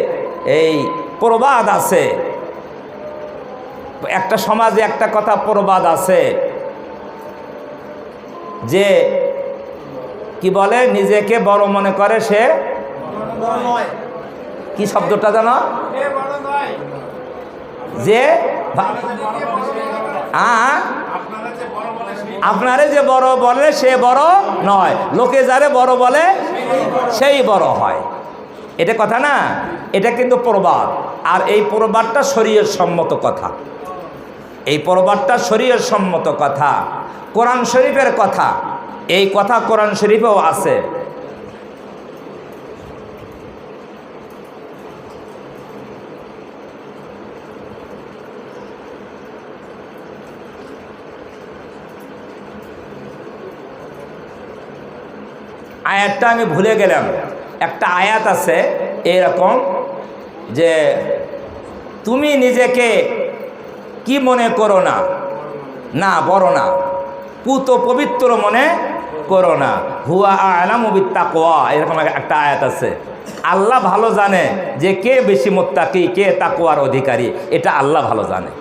এই প্রবাদ আছে, একটা সমাজে একটা কথা প্রবাদ আছে যে কি বলে, নিজেকে বড় মনে করে সে কি শব্দটা জানো, যে আপনারে যে বড় বলে সে বড় নয়, লোকে যারে বড় বলে সেই বড় হয়। এটা কথা না, এটা কিন্তু প্রবাদ। আর এই প্রবাদটা শরীয়ত সম্মত কথা, এই প্রবাদটা শরীয়ত সম্মত কথা, কোরআন শরীফের কথা। এই কথা কোরআন শরীফেও আছে। আয়াতটা আমি ভুলে গেলাম। একটা আয়াত আছে এরকম যে তুমি নিজেকে কি মনে করো না, না বড় না, পুত পবিত্র মনে করো না, হুয়া আ'লামু বিত্তাকওয়া, এরকম একটা আয়াত আছে। আল্লাহ ভালো জানে যে কে বেশি মুত্তাকি, কে তাকওয়ার অধিকারী, এটা আল্লাহ ভালো জানে।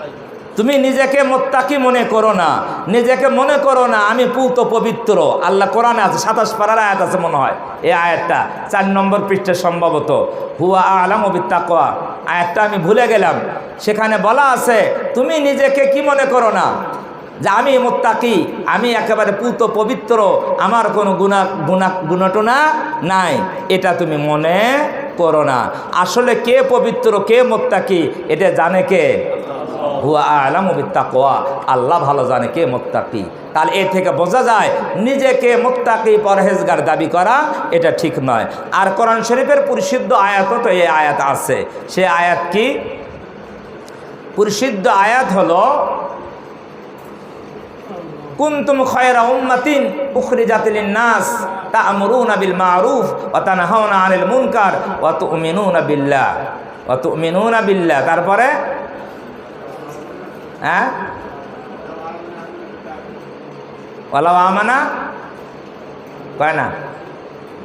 তুমি নিজেকে মুত্তাকি মনে করো না, নিজেকে মনে করো না আমি পুত পবিত্র। আল্লাহ কোরআনে আছে, 27 পারার আয়াত আছে মনে হয়, এই আয়াতটা 4 নম্বর পৃষ্ঠে সম্ভবত, হুয়া আ'লামু বিত্তাকওয়া। আয়াতটা আমি ভুলে গেলাম। সেখানে বলা আছে তুমি নিজেকে কি মনে করো না যে আমি মুত্তাকি, আমি একেবারে পুত পবিত্র, আমার কোনো গুণটনা নাই, এটা তুমি মনে করো না। আসলে কে পবিত্র কে মুত্তাকি এটা জানে কে? হুয়া আ'লামু বিত্তাকওয়া, আল্লাহ ভালো জানে কে মুত্তাকি। তাহলে এর থেকে বোঝা যায় নিজেকে মুত্তাকি পরহেজগার দাবি করা এটা ঠিক নয়। আর কোরআন শরীফের পরিশুদ্ধ আয়াতও তো এই আয়াত আছে। সে আয়াত কি? পরিশুদ্ধ আয়াত হলো কুনতুম খায়রা উম্মাতিন উখরিজাত লিন-নাস তা'মুরুনা বিল মা'রুফ ওয়া তানহাউনা আনিল মুনকার ওয়া তু'মিনুনা বিল্লাহ, ওয়া তু'মিনুনা বিল্লাহ। তারপরে ওয়ালাউ আমানা কয় না,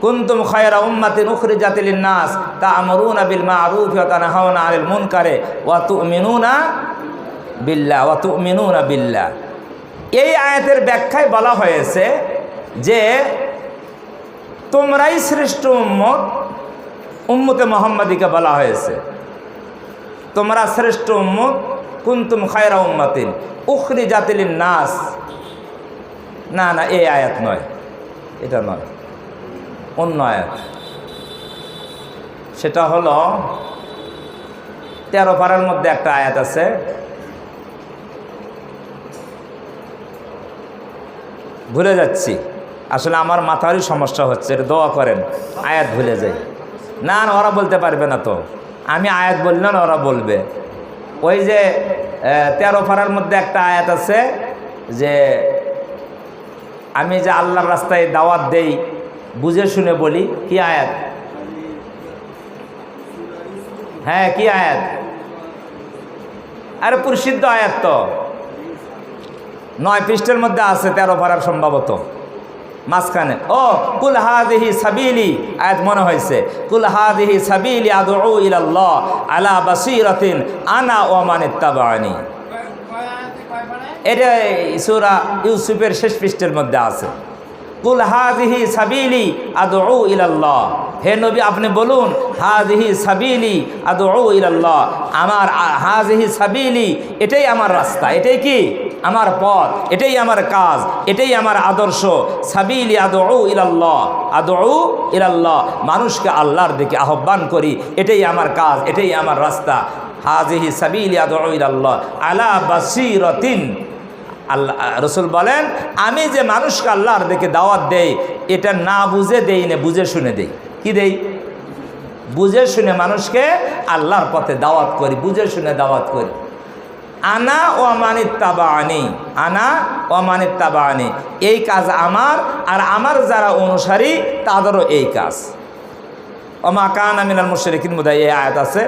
কুনতুম খায়রা উম্মাতিন উখরিজাত লিন-নাস তা'মুরুনা বিল মা'রুফ ওয়া তানহাউনা আনিল মুনকারে ওয়া তু'মিনুনা বিল্লাহ, ওয়া তু'মিনুনা বিল্লাহ। এই আয়াতের ব্যাখ্যায় বলা হয়েছে যে তোমরাই শ্রেষ্ঠ উম্মত, উম্মতে মুহাম্মাদিকে বলা হয়েছে তোমরা শ্রেষ্ঠ উম্মত। কুনতুম খায়রা উম্মাতিন উখরিজাত লিন-নাস, না না এই আয়াত নয়, এটা নয়, অন্য আয়াত। সেটা হলো 13 পারার মধ্যে একটা আয়াত আছে, ভুলে যাচ্ছি। আসলে আমার মাথারই সমস্যা হচ্ছে, এটা দোয়া করেন, আয়াত ভুলে যাই। না না ওরা বলতে পারবে না, তো আমি আয়াত বললে না ওরা বলবে। ওই যে 13 পারার মধ্যে একটা আয়াত আছে যে আমি যে আল্লাহর রাস্তায় দাওয়াত দেই বুঝে শুনে বলি। কি আয়াত? হ্যাঁ কি আয়াত? আরে পরিশুদ্ধ আয়াত তো 9 পৃষ্ঠের মধ্যে আছে, 13 পারার সম্ভবত মাঝখানে। ও কুল হাযিহি সাবিলি, আয়াত মনে হয়েছে, কুল হাযিহি সাবিলি আদউ ইলাল্লাহ আলা বাসীরাতিন আনা ওয়া মান ইত্তাবা'আনি। এটা সূরা ইউসুফের শেষ পৃষ্ঠের মধ্যে আছে। কুল হাযিহি সাবিলি আদউ ইলাল্লাহ, হে নবী আপনি বলুন হাযিহি সাবিলি আদউ ইলাল্লাহ, আমার হাযিহি সাবিলি এটাই আমার রাস্তা, এটাই কি আমার পথ, এটাই আমার কাজ, এটাই আমার আদর্শ। সাবিলি আদউ ইলাল্লাহ, আদউ ইলাল্লাহ, মানুষকে আল্লাহর দিকে আহ্বান করি, এটাই আমার কাজ, এটাই আমার রাস্তা। হাযিহি সাবিলি আদউ ইলাল্লাহ আলা বাসীরাতিন। আল্লাহ রসুল বলেন আমি যে মানুষকে আল্লাহর দিকে দাওয়াত দেই এটা না বুঝে দেই না, বুঝে শুনে দেই। কি দেই? বুঝে শুনে মানুষকে আল্লাহর পথে দাওয়াত করি, বুঝে শুনে দাওয়াত করি। আনা ওয়া মানিত্তাবাআনি, আনা ওয়া মানিত্তাবাআনি, এই কাজ আমার আর আমার যারা অনুসারী তাদেরও এই কাজ। ওমা কানা মিনাল মুশরিকিন বোধহয় এই আয়াত আছে,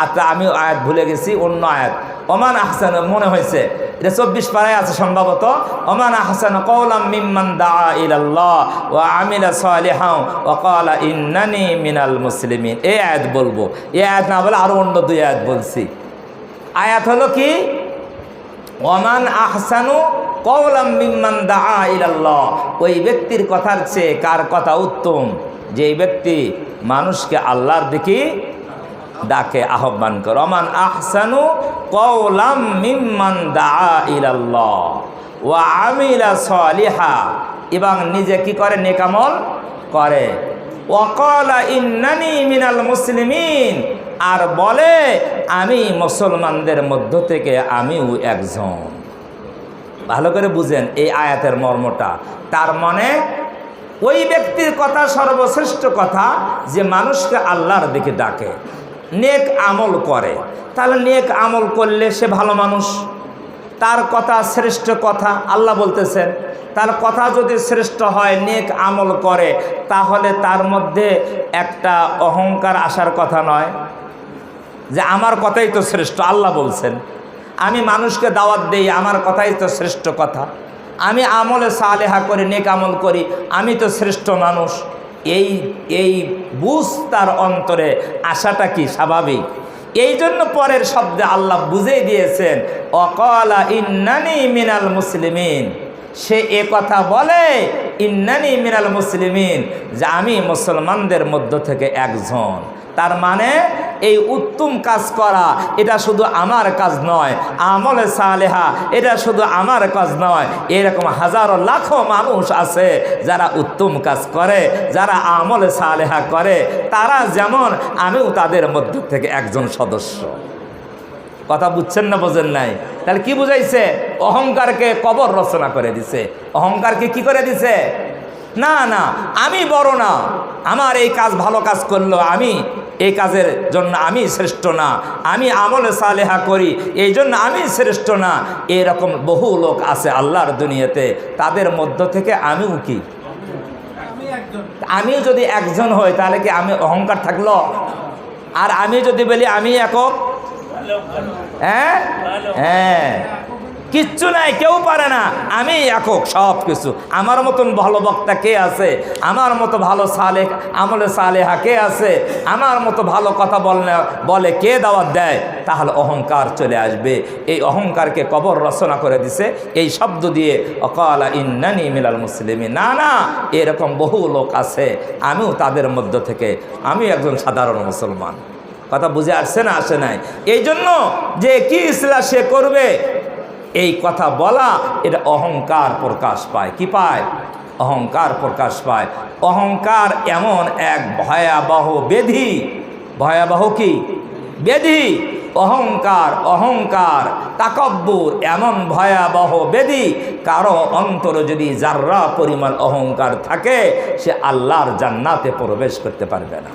আচ্ছা আমি আয়াত ভুলে গেছি, অন্য আয়াত ওমান আহসান মনে হয়েছে, এটা 24 পারায় আছে সম্ভবত। ওমান আহসান কওলাম মিম্মান দাআ ইলাল্লাহ ওয়া আমিলা সালিহান ওয়া ক্বালা ইন্নানি মিনাল মুসলিমিন, এই আয়াত বলবো। এই আয়াত না বলে আরও অন্য 2 আয়াত বলছি। আয়াত হলো কি, ওমান আহসানু কওলাম মিম্মান দাআ ইলাল্লাহ, ওই ব্যক্তির কথার চেয়ে কার কথা উত্তম, যে ব্যক্তি মানুষকে আল্লাহর দিকে ডাকে, আহ্বান করে। ওমান আহসানু কওলাম মিম্মান দাআ ইলাল্লাহ ওয়া আমিলা সালিহা, এবং নিজে কি করে, নেক আমল করে। ওয়া ক্বালা ইন্নানি মিনাল মুসলিমিন, আর বলে আমি মুসলমানদের মধ্য থেকে আমিও একজন। ভালো করে বুঝেন এই আয়াতের মর্মটা। তার মানে ওই ব্যক্তির কথা সর্বশ্রেষ্ঠ কথা যে মানুষকে আল্লাহর দিকে ডাকে, নেক আমল করে। তাহলে নেক আমল করলে সে ভালো মানুষ, তার কথা শ্রেষ্ঠ কথা। আল্লাহ বলতেছেন তার কথা যদি শ্রেষ্ঠ হয়, নেক আমল করে, তাহলে তার মধ্যে একটা অহংকার আসার কথা নয় যে আমার কথাই তো শ্রেষ্ঠ। আল্লাহ বলছেন আমি মানুষকে দাওয়াত দেই, আমার কথাই তো শ্রেষ্ঠ কথা, আমি আমলে সালেহা করি, নেক আমল করি, আমি তো শ্রেষ্ঠ মানুষ। এই বুঝ তার অন্তরে আশাটা কি স্বাভাবিক। এই জন্য পরের শব্দে আল্লাহ বুঝিয়ে দিয়েছেন ওয়াকালা ইন্নানি মিনাল মুসলিমিন, সে এ কথা বলে ইন্নানি মিনাল মুসলিমিন, যে আমি মুসলমানদের মধ্য থেকে একজন। তার মানে এই উত্তম কাজ করা এটা শুধু আমার কাজ নয়, আমলে সালেহা এটা শুধু আমার কাজ নয়, এরকম হাজারো লাখো মানুষ আছে যারা উত্তম কাজ করে, যারা আমলে সালেহা করে, তারা যেমন আমিও তাদের মধ্য থেকে একজন সদস্য। কথা বুঝছেন না, বোঝেন নাই? তাহলে কি বুঝাইছে? অহংকারকে কবর রচনা করে দিছে। অহংকারকে কি করে দিছে? না না আমি বড় না, আমার এই কাজ ভালো কাজ করলো, আমি এই কাজের জন্য আমি শ্রেষ্ঠ না, আমি আমলে সালেহা করি এই জন্য আমি শ্রেষ্ঠ না। এরকম বহু লোক আছে আল্লাহর দুনিয়াতে, তাদের মধ্য থেকে আমিও কি, আমিও যদি একজন হই তাহলে কি আমি অহংকার থাকলো? আর আমি যদি বলি আমি একক, হ্যাঁ হ্যাঁ কিচ্ছু নাই, কেউ পারে না, আমি একক সব কিছু। আমার মতন ভালো বক্তা কে আছে? আমার মতো ভালো সালেহ আমলে সালেহা কে আছে? আমার মতো ভালো কথা বলে কে দাওয়াত দেয়? তাহলে অহংকার চলে আসবে। এই অহংকারকে কবর রচনা করে দিছে এই শব্দ দিয়ে, ওয়াকালা ইন্নানি মিনাল মুসলিমিন। না না, এরকম বহু লোক আছে, আমিও তাদের মধ্য থেকে, আমি একজন সাধারণ মুসলমান। কথা বুঝে আসছে না? আসে নাই? এই জন্য যে কি ইসলাম সে করবে এই কথা বলা, এটা অহংকার প্রকাশ পায়। কি পায়? অহংকার প্রকাশ পায়। অহংকার এমন এক ভয়াবহ ব্যাধি, ভয়াবহ কি ব্যাধি? অহংকার তাকাব্বুর এমন ভয়াবহ ব্যাধি, কারো অন্তরে যদি যাররা পরিমাণ অহংকার থাকে, সে আল্লাহর জান্নাতে প্রবেশ করতে পারবে না।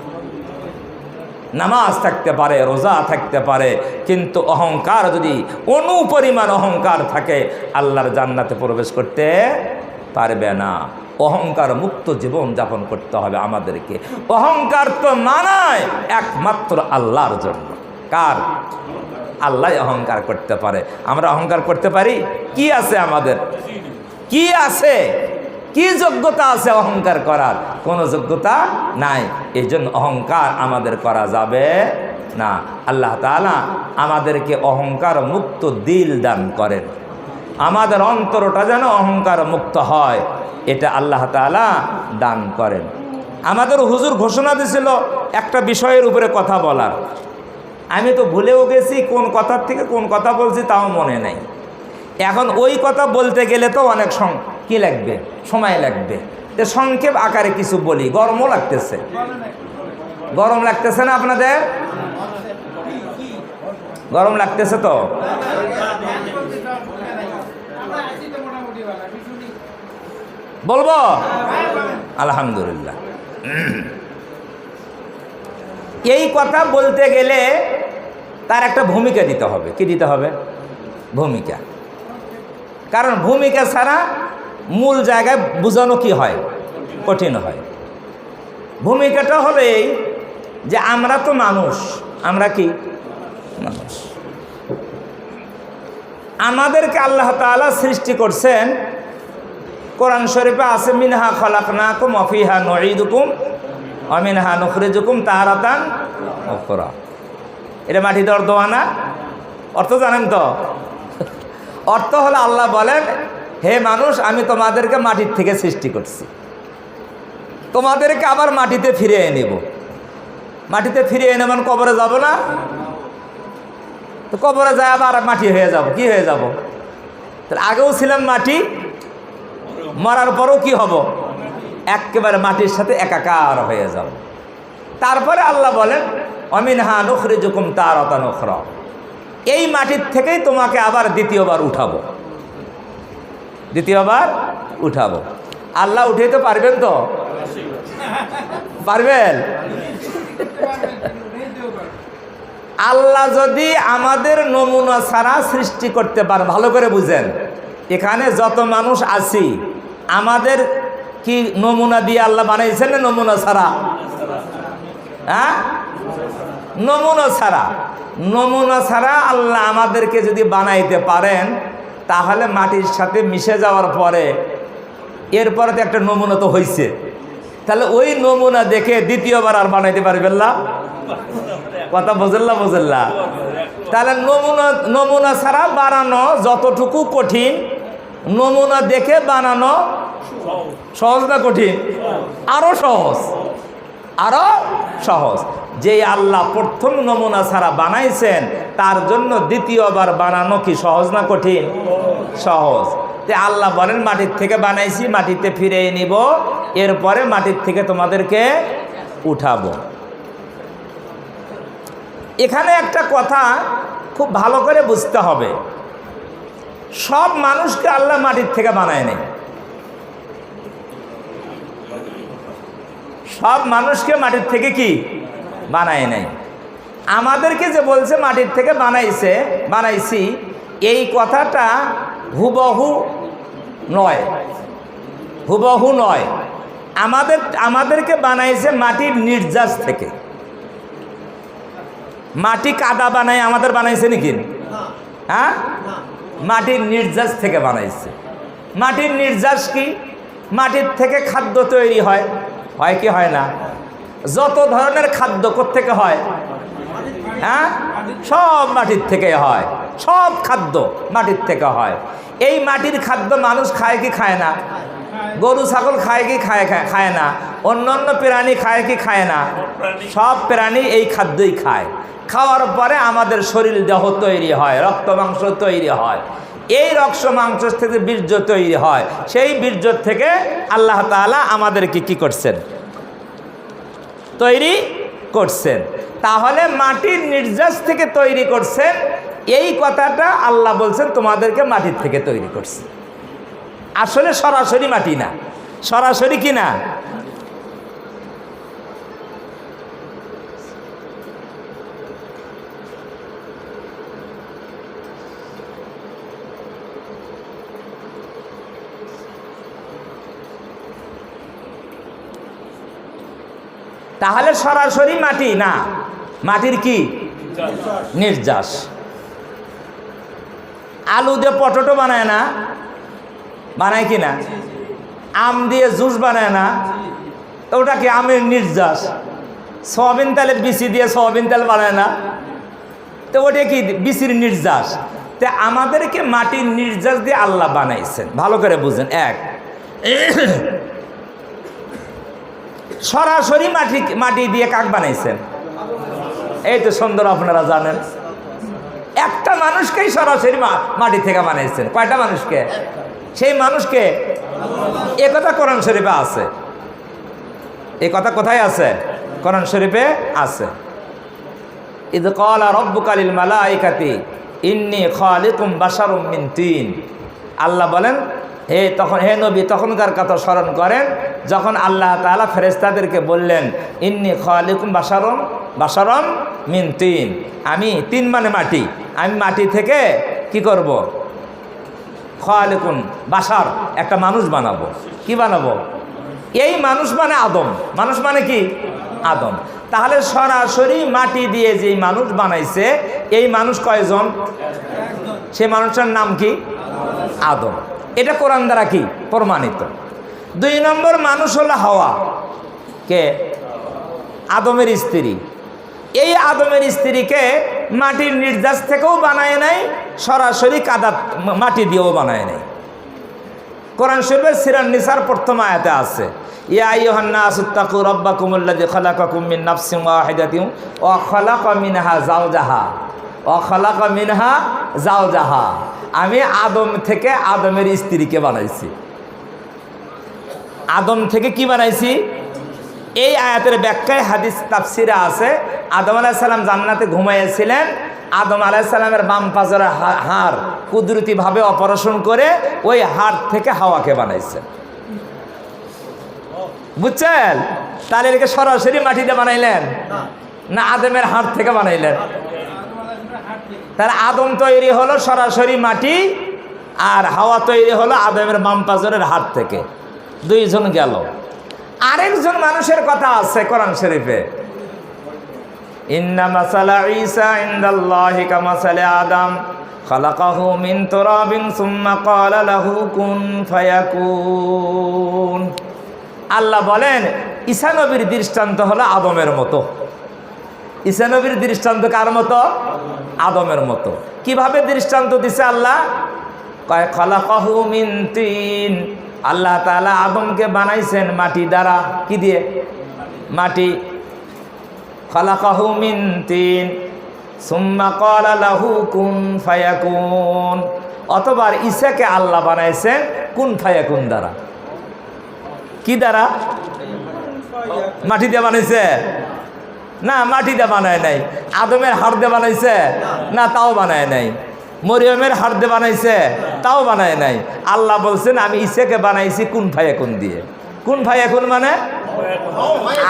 নামাজ থাকতে পারে, রোজা থাকতে পারে, কিন্তু অহংকার যদি অনুপরিমাণ অহংকার থাকে, আল্লাহর জান্নাতে প্রবেশ করতে পারবে না। অহংকার মুক্ত জীবন যাপন করতে হবে আমাদেরকে। অহংকার তো মানায় একমাত্র আল্লাহর জন্য। কার? আল্লাহ অহংকার করতে পারে। আমরা অহংকার করতে পারি? কি আছে আমাদের? কি আছে? কি যোগ্যতা আছে অহংকার করার? কোনো যোগ্যতা নাই। এই জন্য অহংকার আমাদের করা যাবে না। আল্লাহ তাআলা আমাদেরকে অহংকার মুক্ত দিল দান করেন, আমাদের অন্তরটা যেন অহংকার মুক্ত হয়, এটা আল্লাহ তাআলা দান করেন। আমাদের হুজুর ঘোষণা দিয়েছিল একটা বিষয়ের উপরে কথা বলার, আমি তো ভুলেও গেছি কোন কথার থেকে কোন কথা বলছি তাও মনে নেই। এখন ওই কথা বলতে গেলে তো অনেক কি লাগবে, সময় লাগবে। তো সংক্ষেপ আকারে কিছু বলি। গরমও লাগতেছে, গরম লাগতেছে না আপনাদের? গরম লাগতেছে তো? বলবো? আলহামদুলিল্লাহ। এই কথা বলতে গেলে তার একটা ভূমিকা দিতে হবে। কি দিতে হবে? ভূমিকা। কারণ ভূমিকা ছাড়া মূল জায়গায় বোঝানো কি হয়, কঠিন হয়। ভূমিকাটা হলো এই যে আমরা তো মানুষ, আমরা কি মানুষ, আমাদেরকে আল্লাহ তাআলা সৃষ্টি করছেন। কোরআন শরীফে আছে মিনহা খলাকনাকুম ওয়া ফিহা নুঈদুকুম ওয়া মিনহা নুখরিজুকুম তারাতান উখরা। এটা মাটি দেওয়ার দোয়া না? অর্থ জানেন তো? অর্থ হলো আল্লাহ বলেন, হে মানুষ, আমি তোমাদেরকে মাটির থেকে সৃষ্টি করছি, তোমাদেরকে আবার মাটিতে ফিরিয়ে নেব। মাটিতে ফিরিয়ে এনে মানে কবরে যাব না? তো কবরে যায় আবার মাটি হয়ে যাব, কি হয়ে যাব? তাহলে আগেও ছিলাম মাটি, মরার পরও কি হব? একেবারে মাটির সাথে একাকার হয়ে যাব। তারপরে আল্লাহ বলেন অমিনহা নুখরিজুকুম তারাতান উখরা, এই মাটির থেকেই তোমাকে আবার দ্বিতীয়বার উঠাবো, দ্বিতীয়বার উঠাবো। আল্লাহ উঠাইতে পারবেন তো? পারবেন? আল্লাহ যদি আমাদের নমুনা ছাড়া সৃষ্টি করতে পারে, ভালো করে বুঝেন, এখানে যত মানুষ আছি আমাদের কি নমুনা দিয়ে আল্লাহ বানাইছেন না নমুনা ছাড়া? হ্যাঁ, নমুনা ছাড়া। নমুনা ছাড়া আল্লাহ আমাদেরকে যদি বানাইতে পারেন, তাহলে মাটির সাথে মিশে যাওয়ার পরে এরপরে তো একটা নমুনা তো হয়েছে, তাহলে ওই নমুনা দেখে দ্বিতীয়বার আর বানাইতে পারবেন না। কথা বুঝল্লা বুঝল্লা? তাহলে নমুনা ছাড়া বানানো যতটুকু কঠিন, নমুনা দেখে বানানো সহজ না কঠিন? আরো সহজ, আরো সহজ। যে আল্লাহ প্রথম নমুনা ছাড়া বানাইছেন, তার জন্য দ্বিতীয়বার বানানো কি সহজ না কঠিন? সহজ। তে আল্লাহ বলেন মাটির থেকে বানাইছি, মাটিতে ফিরে নিব, এরপরে মাটির থেকে তোমাদেরকে উঠাবো। এখানে একটা কথা খুব ভালো করে বুঝতে হবে, সব মানুষকে আল্লাহ মাটির থেকে বানায় নেই। সব মানুষকে মাটির থেকে কি বানায় নাই। আমাদেরকে যে বলছে মাটির থেকে বানাইছি, এই কথাটা হুবহু নয়, হুবহু নয়। আমাদেরকে বানাইছে মাটির নির্যাস থেকে। মাটি কাদা বানায় আমাদের বানাইছে নাকি? হ্যাঁ, মাটির নির্যাস থেকে বানাইছে। মাটির নির্যাস কি? মাটির থেকে খাদ্য তৈরি হয়, হয় কি হয় না? যত ধরনের খাদ্য কোত্থেকে হয়? হ্যাঁ, সব মাটির থেকে হয়, সব খাদ্য মাটির থেকে হয়। এই মাটির খাদ্য মানুষ খায় কি খায় না? গরু ছাগল খায় কি খায় না? অন্যান্য প্রাণী খায় কি খায় না? সব প্রাণী এই খাদ্যই খায়। খাওয়ার পরে আমাদের শরীর দেহ তৈরি হয়, রক্ত মাংস তৈরি হয়। এই রক্ত মাংস থেকে বীর্য তৈরি হয়। সেই বীর্য থেকে আল্লাহ তাআলা আমাদেরকে কি করছেন? তৈরি করছেন। তাহলে মাটির নির্যাস থেকে তৈরি করছেন, এই কথাটা আল্লাহ বলছেন তোমাদেরকে মাটির থেকে তৈরি করছে। আসলে সরাসরি মাটি না, সরাসরি কি না? তাহলে সরাসরি মাটি না, মাটির কি নির্যাস। আলু দিয়ে পটেটো বানায় না? বানায় কি না? আম দিয়ে জুস বানায় না? ওটা কি আমের নির্যাস? সয়াবিন তেলের বিচি দিয়ে সয়াবিন তেল বানায় না? তো ওটা কি বিচির নির্যাস? তো আমাদেরকে মাটির নির্যাস দিয়ে আল্লাহ বানাইছেন, ভালো করে বুঝেন। এক, সরাসরি মাটি দিয়ে কাক বানাইছেন? এই তো সুন্দর, আপনারা জানেন। একটা মানুষকেই সরাসরি মাটি থেকে বানাইছেন। কয়টা মানুষকে? সেই মানুষকে। এ কথা কোরআন শরীফে আছে। এই কথা কোথায় আছে? কোরআন শরীফে আছে। ইয ক্বালা রাব্বুকা লিল মালাইকাতি ইন্নী খালিকুম বাশারুম মিন তিন। আল্লাহ বলেন, হে নবী, তখনকার কথা স্মরণ করেন যখন আল্লাহ তাআলা ফেরেশতাদেরকে বললেন ইন্নী খালিকুম বাশারুম মিন তিন, আমি তিন মানে মাটি, আমি মাটি থেকে কি করব? খালিকুন বাশার, একটা মানুষ বানাবো। কি বানাবো? এই মানুষ মানে আদম। মানুষ মানে কি? আদম। তাহলে সরাসরি মাটি দিয়ে যেই মানুষ বানাইছে, এই মানুষ কয়জন? সে মানুষটার নাম কি? আদম। এটা কোরআন দ্বারা কি প্রমাণিত। 2 নম্বর মানুষ হলো হাওয়া। কে? আদমের স্ত্রী। এই আদমের স্ত্রীকে মাটির নির্যাস থেকেও বানায় নাই, সরাসরি কাদা মাটি দিয়েও বানায় নাই। কোরআন শরীফের সূরা নিসার প্রথম আয়াতে আছে, ইয়া আইয়ুহান নাসু তাকু রাব্বাকুমুল্লাযী খালাকাকুম মিন নাফসিন ওয়াহিদাতিন ওয়া খালাকা মিনহা যাওজাহা ওয়া খালাকা মিনহা যাওজাহা। আমি আদম থেকে আদমের স্ত্রীকে বানাইছি। আদম থেকে কি বানাইছি? এই আয়াতের ব্যাখ্যায় হাদিস তাফসিরে আছে, আদম আলাইহিস সালাম জান্নাতে ঘুমাইয়েছিলেন। আদম আলাইহিস সালামের বাম পাজরের হাড় কুদরতিভাবে অপারেশন করে ওই হাড় থেকে হাওয়াকে বানাইছে। বুঝছেন? তাহলে এটাকে সরাসরি মাটিতে বানাইলেন না আদমের হাড় থেকে বানাইলেন? তাহলে আদম তৈরি হলো সরাসরি মাটি, আর হাওয়া তৈরি হলো আদমের বাম পাজরের হাড় থেকে। 2 জন গেল। আরেকজন মানুষের কথা আছে কোরআন শরীফে, ইন্না মাসালা ঈসা ইনদাল্লাহি কামাসালি আদম খালাকাহু মিন তুরাবিন সুম্মা ক্বালা লাহু কুন ফায়াকুন। আল্লাহ বলেন ঈসা নবীর দৃষ্টান্ত হলো আদমের মতো। ঈসা নবীর দৃষ্টান্ত কার মতো? আদমের মতো। কিভাবে দৃষ্টান্ত দিছে আল্লাহ? কয় খালাকাহু মিন তিন, আল্লাহ তাআলা আদমকে বানাইছেন মাটি দ্বারা। কি দিয়ে? মাটি। খালাকাহু মিন তিন সুম্মা ক্বালা লাহু কুন ফায়াকুন। অথবা ঈসাকে আল্লাহ বানাইছেন কুন ফায়াকুন দ্বারা। কি দ্বারা? মাটি দিয়ে বানাইছে না, মাটি দিয়ে বানায় নাই। আদমের হাড় দিয়ে বানাইছে না, তাও বানায় নাই। মরিয়মের হাড় দিয়ে বানাইছে, তাও বানায় নাই। আল্লাহ বলছেন আমি ঈসাকে বানাইছি কুন ফায়াকুন দিয়ে। কুন ফায়াকুন মানে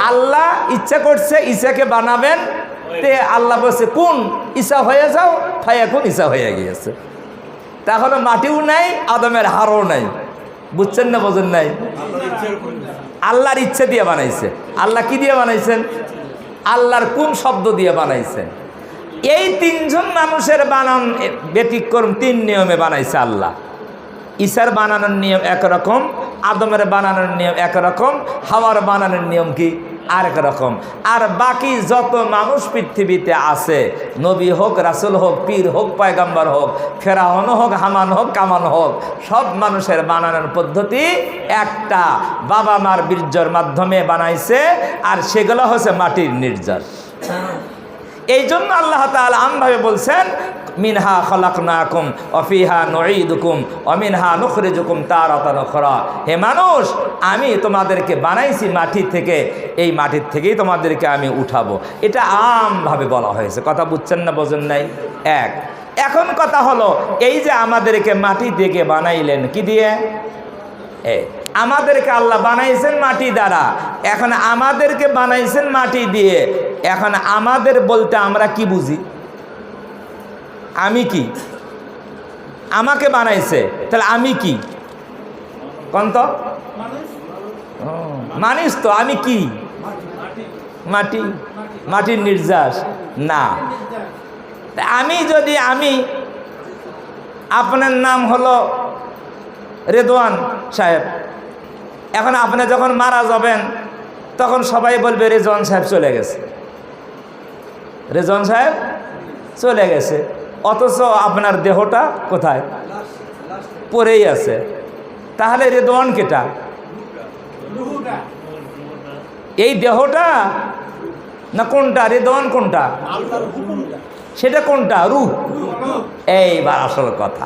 আল্লাহ ইচ্ছা করছে ঈসাকে বানাবেন, তে আল্লাহ বলছে কুন ঈসা হয়ে যাও, ফায়াকুন ঈসা হয়ে গিয়েছে। তাহলে মাটিও নাই, আদমের হাড়ও নাই। বুঝছেন না বোঝেন নাই? আল্লাহর ইচ্ছে দিয়ে বানাইছে। আল্লাহ কি দিয়ে বানাইছেন? আল্লাহর কোন শব্দ দিয়ে বানাইছেন? এই 3 জন মানুষের বানান ব্যতিক্রম, 3 নিয়মে বানাইছে আল্লাহ। ঈসার বানানোর নিয়ম একরকম, আদমের বানানোর নিয়ম একরকম, হাওয়ার বানানোর নিয়ম কি আরেক রকম। আর বাকি যত মানুষ পৃথিবীতে আছে, নবী হোক, রাসূল হোক, পীর হোক, পয়গম্বর হোক, ফেরাউন হোক, হামান হোক, কামান হোক, সব মানুষের বানানোর পদ্ধতি একটা। বাবা মার বীর্যর মাধ্যমে বানাইছে, আর সেগুলো হচ্ছে মাটির নির্যাস। এই জন্য আল্লাহ তাআলা আমভাবে বলছেন মিনহা খালাকনাকুম ওয়া ফিহা নুঈদুকুম ওয়া মিনহা নুখরিজুকুম তারাতান উখরা। হে মানুষ, আমি তোমাদেরকে বানাইছি মাটি থেকে, এই মাটির থেকেই তোমাদেরকে আমি উঠাবো। এটা আমভাবে বলা হয়েছে। কথা বুঝছেন না বোঝেন নাই? এখন কথা হলো, এই যে আমাদেরকে মাটি থেকে বানাইলেন কি দিয়ে? আমাদেরকে আল্লাহ বানাইছেন মাটি দ্বারা। এখন আমাদেরকে বানাইছেন মাটি দিয়ে। এখন আমাদের বলতে আমরা কি বুঝি? আমি কি? আমাকে বানাইছে, তাহলে আমি কি? কোন তো মানুষ তো। আমি কি? মাটি। মাটির নির্যাস না। আমি যদি আপনার নাম হলো রেদওয়ান সাহেব, এখন আপনি যখন মারা যাবেন তখন সবাই বলবে রেজওয়ান সাহেব চলে গেছে, রেজওয়ান সাহেব চলে গেছে। অথচ আপনার দেহটা কোথায়? পড়েই আছে। তাহলে রেদওয়ান কেটা? এই দেহটা না কোনটা? রেদওয়ান কোনটা? সেটা কোনটা? রূহ। এইবার আসল কথা।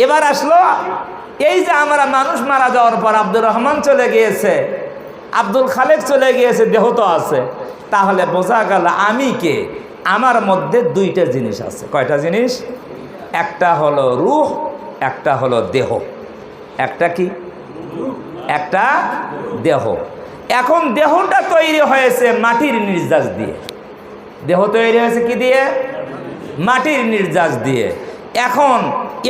এবার আসলো এই যে আমরা মানুষ মারা যাওয়ার পর আব্দুর রহমান চলে গিয়েছে, আব্দুল খালেক চলে গিয়েছে, দেহ তো আছে। তাহলে বোঝা গেল আমি কে? আমার মধ্যে 2টা জিনিস আছে। কয়টা জিনিস? একটা হলো রূহ, একটা হলো দেহ। একটা কি? একটা দেহ। এখন দেহটা তৈরি হয়েছে মাটির নির্যাস দিয়ে। দেহ তৈরি হয়েছে কি দিয়ে? মাটির নির্যাস দিয়ে। এখন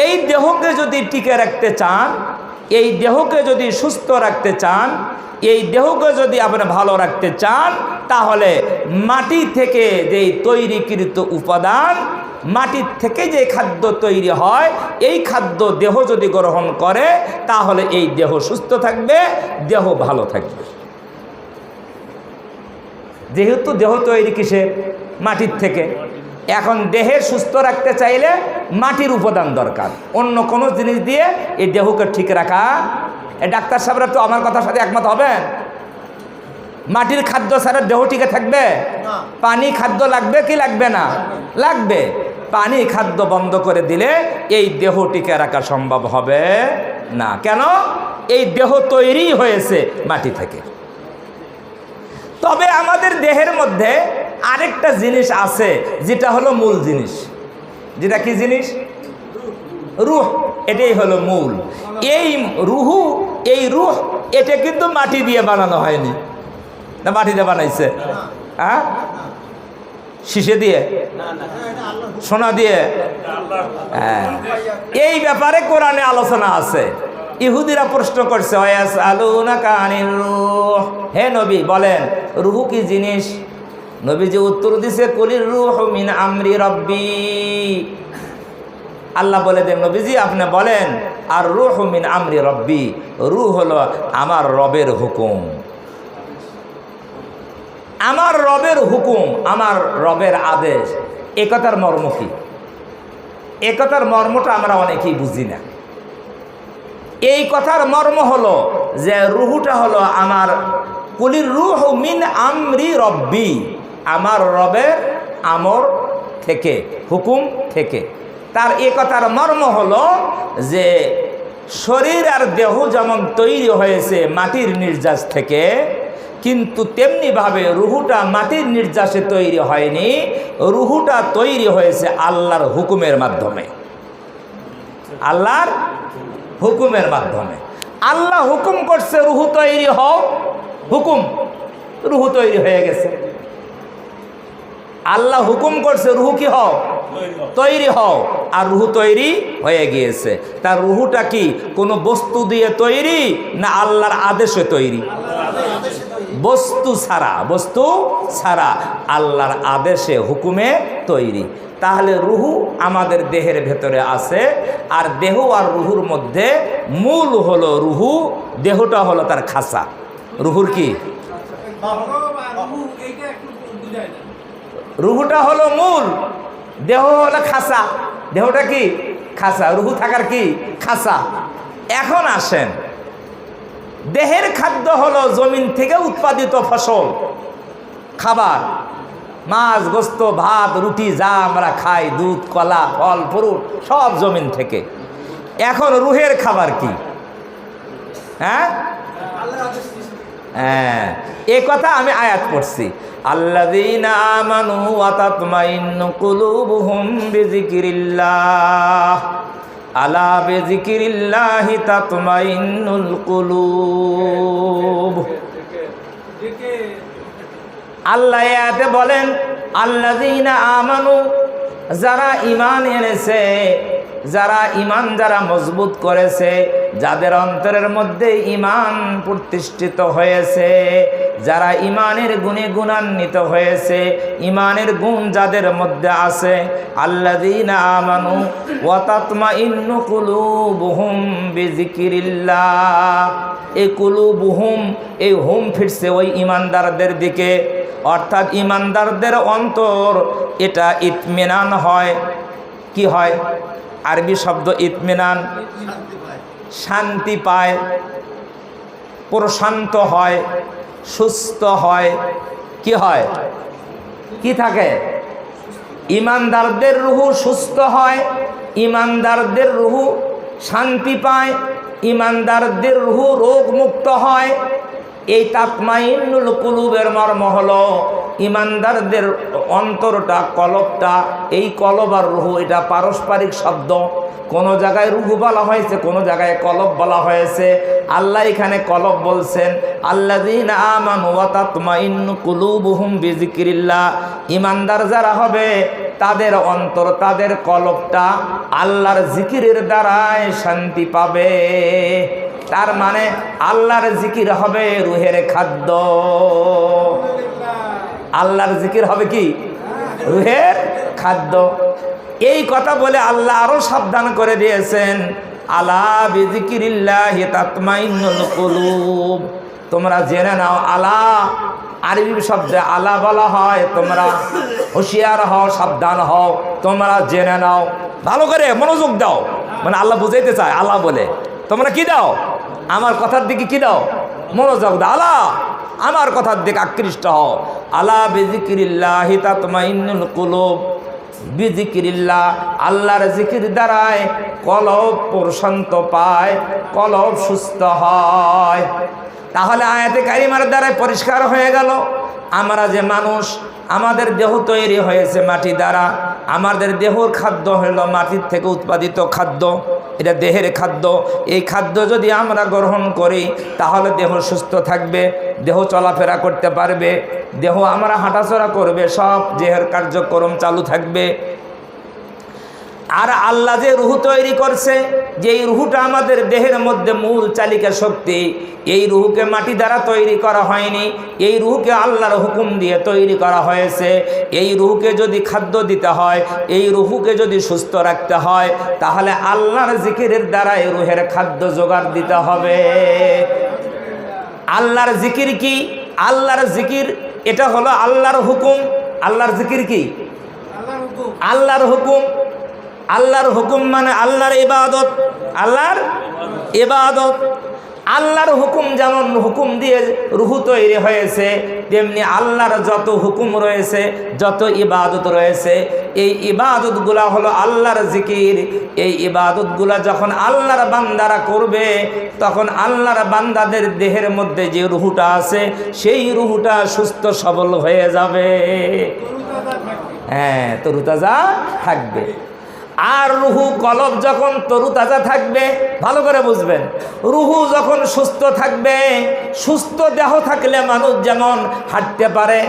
এই দেহকে যদি টিকে রাখতে চান, এই দেহকে যদি সুস্থ রাখতে চান, এই দেহকে যদি আপনি ভালো রাখতে চান, তাহলে মাটি থেকে যে তৈরিকৃত উপাদান, মাটির থেকে যে খাদ্য তৈরি হয়, এই খাদ্য দেহ যদি গ্রহণ করে তাহলে এই দেহ সুস্থ থাকবে, দেহ ভালো থাকবে। যেহেতু দেহ তৈরি কিসের? মাটির থেকে। এখন দেহের সুস্থ রাখতে চাইলে মাটির উপাদান দরকার, অন্য কোনো জিনিস দিয়ে এই দেহকে ঠিক রাখা। এই ডাক্তার সাহেবরা তো আমার কথার সাথে একমত হবেন। মাটির খাদ্য ছাড়া দেহ টিকে থাকবে? পানি খাদ্য লাগবে কি লাগবে না? লাগবে। পানি খাদ্য বন্ধ করে দিলে এই দেহ টিকে রাখা সম্ভব হবে না। কেন? এই দেহ তৈরি হয়েছে মাটি থেকে। তবে আমাদের দেহের মধ্যে আরেকটা জিনিস আছে, যেটা হলো মূল জিনিস। যেটা কি জিনিস? রূহ। এটাই হলো মূল। এই রুহু, এই রূহ, এটা কিন্তু মাটি দিয়ে বানানো হয়নি। না মাটি দিয়ে বানাইছে? হ্যাঁ, শিশে দিয়ে, সোনা দিয়ে? হ্যাঁ, এই ব্যাপারে কোরআনে আলোচনা আছে। ইহুদিরা প্রশ্ন করছে, হে নবী বলেন রুহু কি জিনিস? নবীজি উত্তর দিছে, কুলির রূহু মিন আমরি রব্বি। আল্লাহ বলে দেন, নবীজি আপনি বলেন, আর রূহু মিন আমরি রব্বি, রূহ হলো আমার রবের হুকুম। আমার রবের হুকুম, আমার রবের আদেশ। এ কথার মর্ম কি? এ কথার মর্মটা আমরা অনেকেই বুঝি না। এই কথার মর্ম হলো যে রুহুটা হলো আমার, কুলির রূহু মিন আমরি রব্বি, আমার রবের আমর থেকে, হুকুম থেকে। তার এ কথার মর্ম হলো যে শরীর আর দেহ যেমন তৈরি হয়েছে মাটির নির্যাস থেকে, কিন্তু তেমনিভাবে রুহুটা মাটির নির্যাসে তৈরি হয়নি, রুহুটা তৈরি হয়েছে আল্লাহর হুকুমের মাধ্যমে। আল্লাহর হুকুমের মাধ্যমে আল্লাহ হুকুম করছে রুহু তৈরি হও, হুকুম, রুহু তৈরি হয়ে গেছে। আল্লাহ হুকুম করছে রুহু কি হও? তৈরি হও, আর রুহু তৈরি হয়ে গিয়েছে। তার রুহুটা কি কোনো বস্তু দিয়ে তৈরি না আল্লাহর আদেশে তৈরি? বস্তু ছাড়া, বস্তু ছাড়া আল্লাহর আদেশে, হুকুমে তৈরি। তাহলে রুহু আমাদের দেহের ভেতরে আছে, আর দেহ আর রুহুর মধ্যে মূল হলো রুহু, দেহটা হলো তার খাসা। রুহুর কি? রুহুটা হলো মূল, দেহ হলো খাসা। দেহটা কি? খাসা। রুহু থাকার কি? খাসা। এখন আসেন, দেহের খাদ্য হলো জমিন থেকে উৎপাদিত ফসল, খাবার, মাছ, গোস্ত, ভাত, রুটি, যা আমরা খাই, দুধ, কলা, ফল, ফ্রুট, সব জমিন থেকে। এখন রুহের খাবার কি? হ্যাঁ, হ্যাঁ, এ কথা আমি আয়াত পড়ছি, আল্লাযীনা আমানু ওয়া তাতমাইন্নু কুলুবুহুম বিযিকরিল্লাহ, আলা বিযিকরিল্লাহি তাতমাইন্নুল কুলুব। আল্লাহ আয়াতে বলেন, আল্লাযীনা আমানু, যারা ঈমান এনেছে, যারা ঈমান যারা মজবুত করেছে, যাদের অন্তরের মধ্যে ঈমান প্রতিষ্ঠিত হয়েছে, যারা ঈমানের গুণে গুণান্বিত হয়েছে, ঈমানের গুণ যাদের মধ্যে আছে, আল্লাযীনা আমানু ওয়া তাতমাইন্নু কুলুবুহুম বিযিকরিল্লাহ। এই কুলুবুহুম, এই হুম ফিরছে ওই ঈমানদারদের দিকে, অর্থাৎ ঈমানদারদের অন্তর এটা ইতমিনান হয়। কি হয়? আরবি শব্দ ইতমিনান, শান্তি পায়, প্রশান্ত হয়, সুস্থ হয়। কি হয়? কি থাকে? ঈমানদারদের রুহু সুস্থ হয়, ঈমানদারদের রুহু শান্তি পায়, ঈমানদারদের রুহু রোগ মুক্ত হয়। এই তাতমাইন্নুল কুলুবের মর্ম হলো ইমানদারদের অন্তরটা, কলবটা, এই কলব আর রুহু এটা পারস্পরিক শব্দ। কোনো জায়গায় রুহু বলা হয়েছে, কোনো জায়গায় কলব বলা হয়েছে। আল্লাহ এখানে কলব বলছেন, আল্লাযীনা আমানু ওয়া তাতমাইন্নু কুলুবুহুম বিযিকরিল্লাহ। ইমানদার যারা হবে তাদের অন্তর, তাদের কলবটা আল্লাহর জিকিরের দ্বারাই শান্তি পাবে। তার মানে আল্লাহর জিকির হবে রুহের খাদ্য। আল্লাহর জিকির হবে কি? রুহের খাদ্য। এই কথা বলে আল্লাহ আরো সাবধান করে দিয়েছেন, আলা বিযিকিরিল্লাহি তাতমাইন্নুল কুলুব। তোমরা জেনে নাও, আলা আরবি শব্দে আলা বলা হয়, তোমরা হুঁশিয়ার হও, সাবধান হও, তোমরা জেনে নাও, ভালো করে মনোযোগ দাও। মানে আল্লাহ বুঝাইতে চায়, আল্লাহ বলে তোমরা কি দাও? আমার কথার দিকে কি দাও? মনোযোগ দাও। আলা আমার কথার দিকে আকৃষ্ট হও। আলা বিযিকিরিল্লাহি তাতমাইন্নুল কুলুব। বিযিকিরিল্লাহ, আল্লাহর জিকির দ্বারায় কলব প্রশান্ত পায়, কলব সুস্থ হয়। তাহলে আয়াতে কারিমার দ্বারাই পরিষ্কার হয়ে গেল, আমরা যে মানুষ, আমাদের দেহ তৈরি হয়েছে মাটি দ্বারা। আমাদের দেহর খাদ্য হলো মাটির থেকে উৎপাদিত খাদ্য, এটা দেহের খাদ্য। এই খাদ্য যদি আমরা গ্রহণ করি তাহলে দেহ সুস্থ থাকবে, দেহ চলাফেরা করতে পারবে, দেহ আমরা হাঁটাচলা করবে, সব দেহের কার্যক্রম চালু থাকবে। আর আল্লাহ যে রুহু তৈরি করছে, যেই রুহুটা আমাদের দেহের মধ্যে মূল চালিকা শক্তি, এই রুহুকে মাটি দ্বারা তৈরি করা হয়নি, এই রুহুকে আল্লাহর হুকুম দিয়ে তৈরি করা হয়েছে। এই রুহুকে যদি খাদ্য দিতে হয়, এই রুহুকে যদি সুস্থ রাখতে হয়, তাহলে আল্লাহর জিকিরের দ্বারাই রুহের খাদ্য জোগাড় দিতে হবে। আল্লাহর জিকির কি? আল্লাহর জিকির এটা হলো আল্লাহর হুকুম। আল্লাহর জিকির কি? আল্লাহর হুকুম। আল্লাহর হুকুম মানে আল্লাহর ইবাদত। আল্লাহর ইবাদত, আল্লাহর হুকুম। যেমন হুকুম দিয়ে রুহু তৈরি হয়েছে, তেমনি আল্লাহর যত হুকুম রয়েছে, যত ইবাদত রয়েছে, এই ইবাদতগুলা হলো আল্লাহর জিকির। এই ইবাদতগুলা যখন আল্লাহর বান্দারা করবে, তখন আল্লাহর বান্দাদের দেহের মধ্যে যে রুহুটা আছে, সেই রুহুটা সুস্থ সবল হয়ে যাবে। হ্যাঁ, তরুতাজা থাকবে। আর রুহু কলব যখন তরুতাজা থাকবে, ভালো করে বুঝবেন, রুহু যখন সুস্থ থাকবে, সুস্থ দেহ থাকলে মানুষ যেমন হাঁটতে পারে,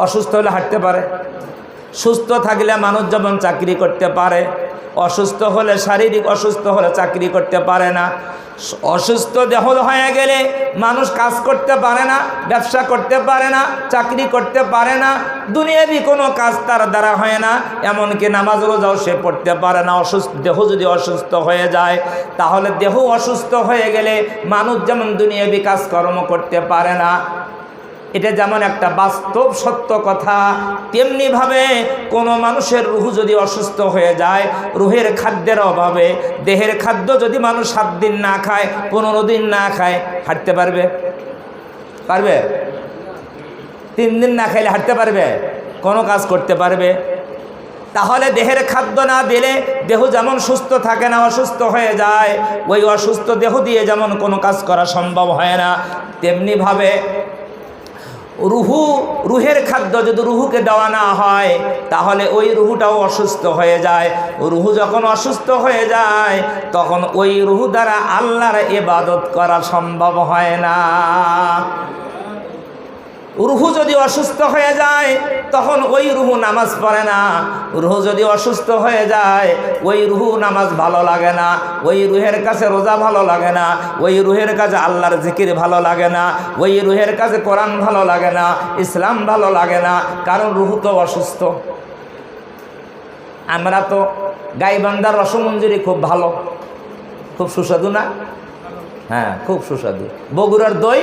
অসুস্থ হলে হাঁটতে পারে। সুস্থ থাকলে মানুষ যেমন চাকরি করতে পারে, অসুস্থ হলে, শারীরিক অসুস্থ হলে চাকরি করতে পারে না। অসুস্থ দেহ হয়ে গেলে মানুষ কাজ করতে পারে না, ব্যবসা করতে পারে না, চাকরি করতে পারে না, দুনিয়াবি কোনো কাজ তার দ্বারা হয় না, এমনকি নামাজ রোজাও সে পড়তে পারে না। অসুস্থ দেহ যদি অসুস্থ হয়ে যায়, তাহলে দেহ অসুস্থ হয়ে গেলে মানুষ যেমন দুনিয়াবি কাজকর্ম করতে পারে না। এটা যেমন একটা বাস্তব সত্য কথা, তেমনিভাবে কোনো মানুষের রুহু যদি অসুস্থ হয়ে যায়, রুহের খাদ্যের অভাবে, দেহের খাদ্য যদি মানুষ 7 দিন না খায়, 15 দিন না খায়, হাঁটতে পারবে? পারবে? 3 দিন না খাইলে হাঁটতে পারবে? কোনো কাজ করতে পারবে? তাহলে দেহের খাদ্য না দিলে দেহ যেমন সুস্থ থাকে না, অসুস্থ হয়ে যায়। ওই অসুস্থ দেহ দিয়ে যেমন কোনো কাজ করা সম্ভব হয় না, তেমনিভাবে রুহের খাদ্য যদি রুহুকে দেওয়া না হয়, তাহলে ওই রুহুটাও অসুস্থ হয়ে যায়। রুহু যখন অসুস্থ হয়ে যায়, তখন ওই রুহু দ্বারা আল্লাহর ইবাদত করা সম্ভব হয় না। রুহু যদি অসুস্থ হয়ে যায়, তখন ওই রুহু নামাজ পড়ে না। রুহু যদি অসুস্থ হয়ে যায়, ওই রুহু নামাজ ভালো লাগে না, ওই রুহের কাছে রোজা ভালো লাগে না, ওই রুহের কাছে আল্লাহর জিকির ভালো লাগে না, ওই রুহের কাছে কোরআন ভালো লাগে না, ইসলাম ভালো লাগে না, কারণ রুহু তো অসুস্থ। আমরা তো গাইবান্ধার রসমঞ্জুরি খুব ভালো, খুব সুস্বাদু না? হ্যাঁ, খুব সুস্বাদু। বগুড়ার দই,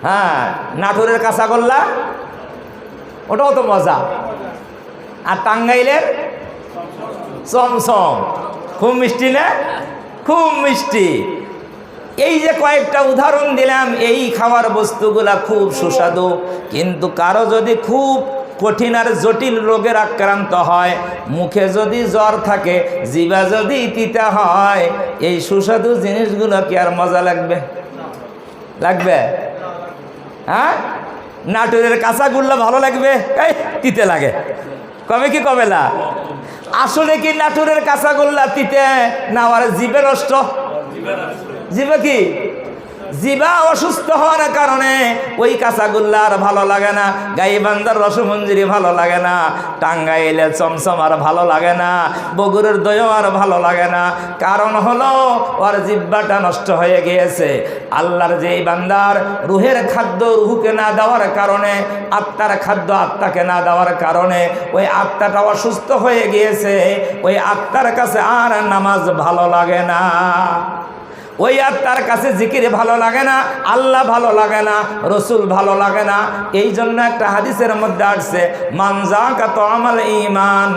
হ্যাঁ, নাটোরের কাঁচাগোল্লা, ওটাও তো মজা। আর টাঙ্গাইলের চমচম খুব মিষ্টি না? খুব মিষ্টি। এই যে কয়েকটা উদাহরণ দিলাম, এই খাওয়ার বস্তুগুলা খুব সুস্বাদু। কিন্তু কারো যদি খুব কঠিন আর জটিল রোগের আক্রান্ত হয়, মুখে যদি জ্বর থাকে, জিভা যদি তিতা হয়, এই সুস্বাদু জিনিসগুলো কি আর মজা লাগবে? লাগবে? হ্যাঁ, নাটোরের কাঁচাগোল্লা ভালো লাগবে, এই তিতে লাগে, কবে কি কবে না? আসলে কি নাটোরের কাঁচাগোল্লা তিতে না? আমার জিভে নষ্ট, জিভে কি, জিভা অসুস্থ হওয়ার কারণে ওই কাঁচাগোল্লা আর ভালো লাগে না। গাইবান্ধার রসমঞ্জুরি ভালো লাগে না, টাঙ্গাইলের চমচম আর ভালো লাগে না, বগুড়ের দইও আর ভালো লাগে না। কারণ হলো ওর জিহ্বাটা নষ্ট হয়ে গিয়েছে। আল্লাহর যে বান্দার রুহের খাদ্য রুহুকে না দেওয়ার কারণে, আত্মার খাদ্য আত্মাকে না দেওয়ার কারণে ওই আত্মাটা অসুস্থ হয়ে গিয়েছে। ওই আত্মার কাছে আর নামাজ ভালো লাগে না, ওই আত্মার কাছে জিকির ভালো লাগে না, আল্লাহ ভালো লাগে না, রসুল ভালো লাগে না। এই জন্য একটা হাদিসের মধ্যে আসছে, মানজা কাত আমাল ইমান,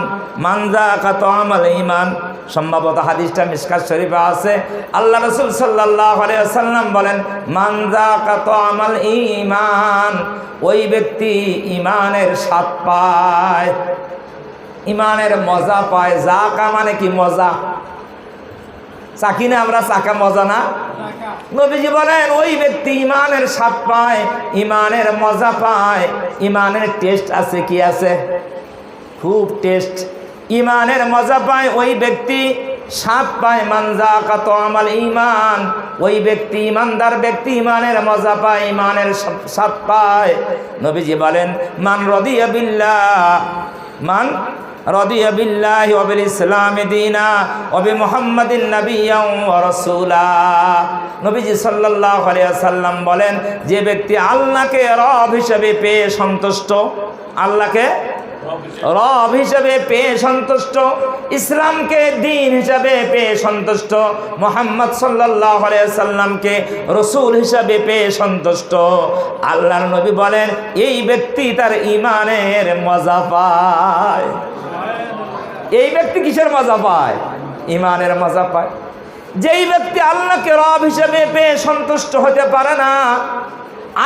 মানজা কাত আমাল ইমান। সম্ভবত হাদিসটা মিশকাত শরীফে আছে। আল্লাহ রসুল সাল্লাল্লাহু আলাইহি ওয়াসাল্লাম বলেন, মানজা কাত আমাল ইমান, ওই ব্যক্তি ইমানের স্বাদ পায়, ইমানের মজা পায়। জাকা মানে কি? মজা। চাকি না আমরা, চাকা মজা না? নবীজি বলেন ওই ব্যক্তি ইমানের স্বাদ পায়, ইমানের মজা পায়। ইমানের টেস্ট আছে, কি আছে? খুব টেস্ট। ইমানের মজা পায় ওই ব্যক্তি, স্বাদ পায়। মানজা কাত আমাল ইমান, ওই ব্যক্তি ইমানদার ব্যক্তি ইমানের মজা পায়, ইমানের স্বাদ পায়। নবীজি বলেন, মান রাদিয়া বিল্লাহ, মান রাদিয়া বিল্লাহি ওয়া বিল ইসলামি দীনা ওয়া বি মুহাম্মাদিন নাবিয়্যান ওয়া রাসূলা। নবীজি সাল্লাল্লাহু আলাইহি ওয়াসাল্লাম বলেন, যে ব্যক্তি আল্লাহকে রব হিসেবে পেয়ে সন্তুষ্ট, আল্লাহকে রব হিসেবে পেয়ে সন্তুষ্ট, ইসলামকে দ্বীন হিসেবে পেয়ে সন্তুষ্ট, মুহাম্মদ সাল্লাল্লাহু আলাইহি ওয়াসাল্লামকে রাসূল হিসেবে পেয়ে সন্তুষ্ট, আল্লাহর নবী বলেন এই ব্যক্তি তার ঈমানের মজা পায়। এই ব্যক্তি কিসের মজা পায়? ঈমানের মজা পায়। যেই ব্যক্তি আল্লাহকে রব হিসেবে পেয়ে সন্তুষ্ট হতে পারে না,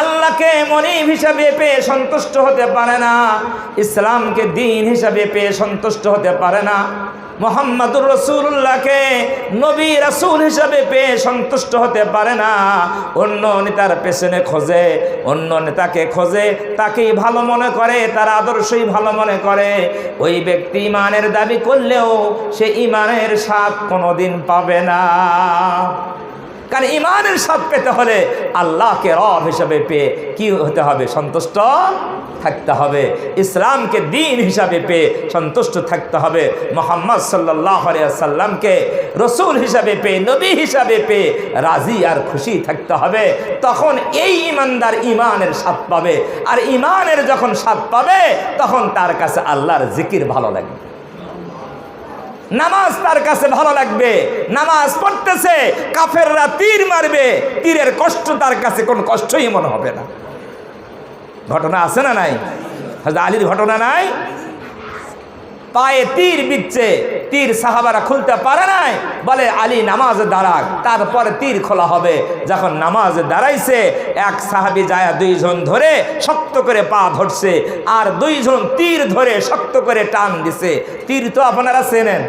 আল্লাহকে মনিব হিসাবে পেয়ে সন্তুষ্ট হতে পারে না, ইসলামকে দ্বীন হিসাবে পেয়ে সন্তুষ্ট হতে পারে না, মুহাম্মাদুর রাসূলুল্লাহকে নবী রাসূল হিসাবে পেয়ে সন্তুষ্ট হতে পারে না, অন্য নেতার পেছনে খোঁজে, অন্য নেতাকে খোঁজে, তাকেই ভালো মনে করে, তার আদর্শই ভালো মনে করে, ওই ব্যক্তি ঈমানের দাবি করলেও সে ঈমানের স্বাদ কোনোদিন পাবে না। কারণ ঈমানের স্বাদ পেতে হলে আল্লাহকে রব হিসাবে পেয়ে কি হতে হবে? সন্তুষ্ট থাকতে হবে। ইসলামকে দ্বীন হিসাবে পেয়ে সন্তুষ্ট থাকতে হবে। মুহাম্মদ সাল্লাল্লাহু আলাইহি ওয়াসাল্লামকে রাসূল হিসাবে পেয়ে, নবী হিসাবে পেয়ে রাজি আর খুশি থাকতে হবে। তখন এই ঈমানদার ঈমানের স্বাদ পাবে। আর ঈমানের যখন স্বাদ পাবে, তখন তার কাছে আল্লাহর জিকির ভালো লাগবে, নামাজ তার কাছে ভালো লাগবে। নামাজ পড়তেছে, কাফেররা তীর মারবে, তীরের কষ্ট তার কাছে কোন কষ্টই মনে হবে না। ঘটনা আছে না নাই? হযরত আলীর ঘটনা নাই? পায়ে তীর বিচ্ছে, তীর সাহাবারা খুলতে পারে নাই, বলে আলী নামাজে দাঁড়াক, তারপরে তীর খোলা হবে। যখন নামাজে দাঁড়াইছে, এক সাহাবী যায় দুইজন ধরে শক্ত করে পা ধরছে, আর দুইজন তীর ধরে শক্ত করে টান দিছে। তীর তো আপনারা চেনেন,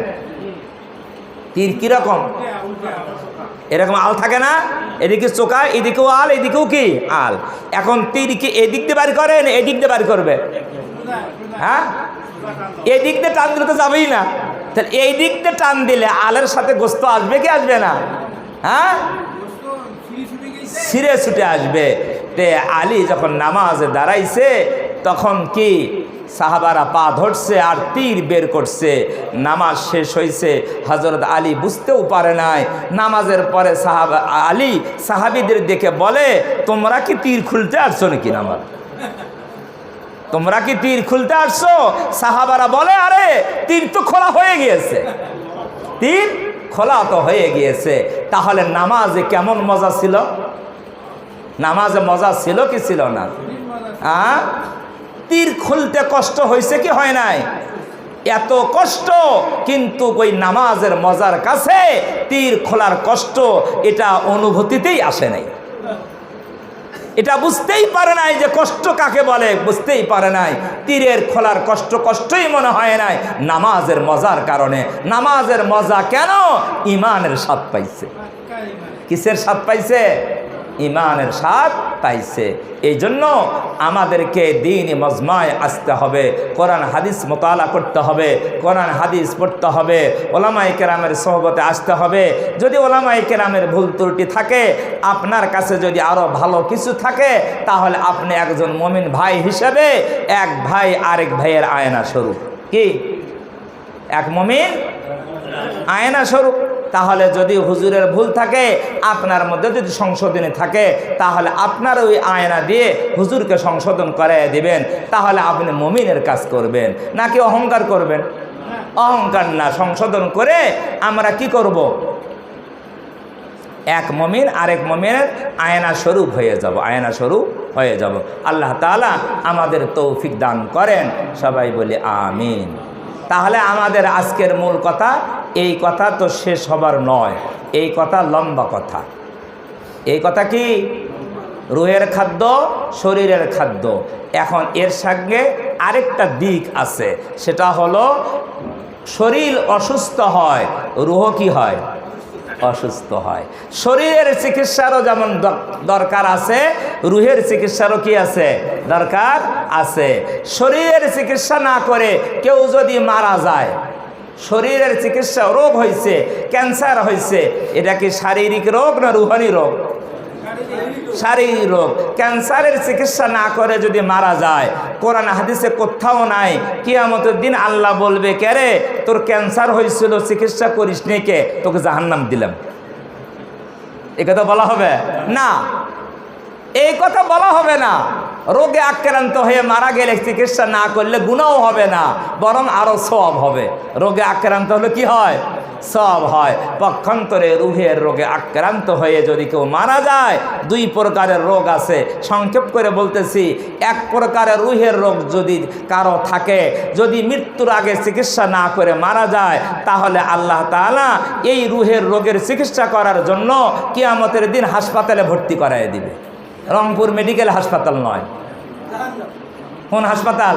তীর কিরকম? এরকম আল থাকে না, এদিকে চোখা, এদিকেও আল, এদিকেও কি আল। এখন তীর কি এদিক দিয়ে বাড়ি করে না এদিক দিয়ে বাড়ি করবে? হ্যাঁ, এদিক দিয়ে টান দিলে তো যাবেই না। তাহলে এই দিক দিয়ে টান দিলে আলের সাথে গোস্ত আসবে কি আসবে না? হ্যাঁ, ছিঁড়ে ছুটে আসবে। তে আলী যখন নামাজে দাঁড়াইছে, তখন কি সাহাবারা পা ধরছে আর তীর বের করছে। নামাজ শেষ হয়েছে, হযরত আলী বুঝতেও পারে নাই। নামাজের পরে আলী সাহাবীদের দেখে বলে, তোমরা কি তীর খুলতে আসছো নাকি? নামাজ তোমরা কি তীর খুলতে আসছো? সাহাবারা বলে, আরে তীর তো খোলা হয়ে গিয়েছে, তীর খোলা তো হয়ে গিয়েছে। তাহলে নামাজে কেমন মজা ছিল? নামাজে মজা ছিল কি ছিল না? তীর খুলতে কষ্ট হয়েছে কি হয় নাই? এত কষ্ট, কিন্তু ওই নামাজের মজার কাছে তীর খোলার কষ্ট এটা অনুভূতিতেই আসে নাই। এটা বুঝতেই পারে নাই যে কষ্ট কাকে বলে, বুঝতেই পারে নাই। তীরের খোলার কষ্ট কষ্টই মনে হয় নাই, নামাজের মজার কারণে। নামাজের মজা কেন? ঈমানের স্বাদ পাইছে। কিসের স্বাদ পাইছে? ঈমানের স্বাদ পাইছে। এই জন্য আমাদেরকে দ্বীনি মজমায় আসতে হবে, কোরআন হাদিস মোতালা করতে হবে, কোরআন হাদিস পড়তে হবে, ওলামায়ে কেরামের সোহবতে আসতে হবে। যদি ওলামায়ে কেরামের ভুল ত্রুটি থাকে, আপনার কাছে যদি আরও ভালো কিছু থাকে, তাহলে আপনি একজন মুমিন ভাই হিসেবে এক ভাই আরেক ভাইয়ের আয়না স্বরূপ। কি এক মুমিন আয়না স্বরূপ। তাহলে যদি হুজুরের ভুল থাকে, আপনার মধ্যে যদি সংশোধনী থাকে, তাহলে আপনার ওই আয়না দিয়ে হুজুরকে সংশোধন করাই দিবেন। তাহলে আপনি মুমিনের কাজ করবেন, নাকি অহংকার করবেন? অহংকার না, সংশোধন করে আমরা কি করব? এক মুমিন আরেক মুমিনের আয়না স্বরূপ হয়ে যাব, আয়না স্বরূপ হয়ে যাব। আল্লাহ তাআলা আমাদের তৌফিক দান করেন, সবাই বলি আমিন। তাহলে আমাদের আজকের মূল কথা, এই কথা তো শেষ হবার নয়, এই কথা লম্বা কথা। এই কথা কি? রুহের খাদ্য, শরীরের খাদ্য। এখন এর সঙ্গে আরেকটা দিক আছে, সেটা হলো শরীর অসুস্থ হয়, রুহ কি হয়? অসুস্থ হয়। শরীরের চিকিৎসারও যেমন দরকার আছে, রুহের চিকিৎসারও কি আছে? দরকার আছে। শরীরের চিকিৎসা না করে কেউ যদি মারা যায়, শরীরের চিকিৎসা, রোগ হয়েছে, ক্যান্সার হয়েছে, এটা কি শারীরিক রোগ না রুহানি রোগ? শারীরিক রোগ। ক্যান্সারের চিকিৎসা না করে যদি মারা যায়, কোরআন হাদিসে কোথাও নাই কিয়ামতের দিন আল্লাহ বলবে, কে রে তোর ক্যান্সার হয়েছিল, চিকিৎসা করিস নি কে, তোকে জাহান্নাম দিলাম। এ কথা বলা হবে না, এই কথা বলা হবে না। রোগে আক্রান্ত হয়ে মারা গেলে চিকিৎসা না করলে গুনাহও হবে না, বরং আরো সওয়াব হবে। রোগে আক্রান্ত হলে কি হয়? সওয়াব হয়। পক্ষান্তরে রুহের রোগে আক্রান্ত হয়ে যদি কেউ মারা যায়, দুই প্রকারের রোগ আছে। সংক্ষেপ করে বলতেছি, এক প্রকারের রুহের রোগ যদি কারো থাকে, যদি মৃত্যুর আগে চিকিৎসা না করে মারা যায়, তাহলে আল্লাহ তাআলা এই রুহের রোগের চিকিৎসা করার জন্য কিয়ামতের দিন হাসপাতালে ভর্তি করায় দিবে। রংপুর মেডিকেল হাসপাতাল নয়, কোন হাসপাতাল?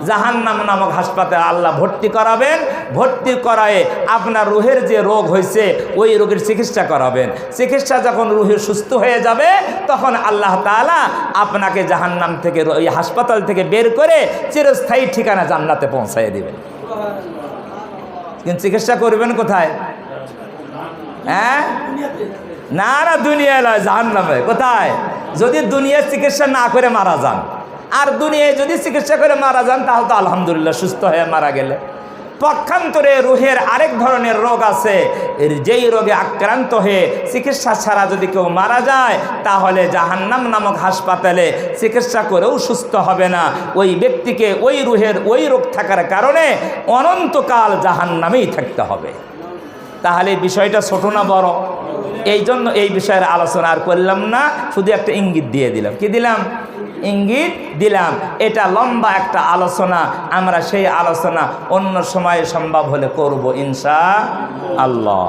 জাহান্নাম নামক হাসপাতালে আল্লাহ ভর্তি করাবেন। ভর্তি করায় আপনার রুহের যে রোগ হয়েছে, ওই রোগের চিকিৎসা করাবেন। চিকিৎসা যখন রুহে সুস্থ হয়ে যাবে, তখন আল্লাহ তাআলা আপনাকে জাহান্নাম থেকে, ওই হাসপাতাল থেকে বের করে চিরস্থায়ী ঠিকানা জান্নাতে পৌঁছায় দিবেন। কিন্তু চিকিৎসা করবেন কোথায়? হ্যাঁ, না না, দুনিয়ায় নয়, জাহান্নামে। কোথায়? যদি দুনিয়ার চিকিৎসা না করে মারা যান, আর দুনিয়ায় যদি চিকিৎসা করে মারা যান, তাহলে তো আলহামদুলিল্লাহ, সুস্থ হয়ে মারা গেলে। পক্ষান্তরে রুহের আরেক ধরনের রোগ আছে, যেই রোগে আক্রান্ত হয়ে চিকিৎসা ছাড়া যদি কেউ মারা যায়, তাহলে জাহান্নাম নামক হাসপাতালে চিকিৎসা করেও সুস্থ হবে না। ওই ব্যক্তিকে ওই রুহের ওই রোগ থাকার কারণে অনন্তকাল জাহান্নামেই থাকতে হবে। তাহলে বিষয়টা ছোট না বড়? এই জন্য এই বিষয়ের আলোচনা আর করলাম না, শুধু একটা ইঙ্গিত দিয়ে দিলাম। কি দিলাম? ইঙ্গিত দিলাম। এটা লম্বা একটা আলোচনা, আমরা সেই আলোচনা অন্য সময়ে সম্ভব হলে করব ইনশাআল্লাহ।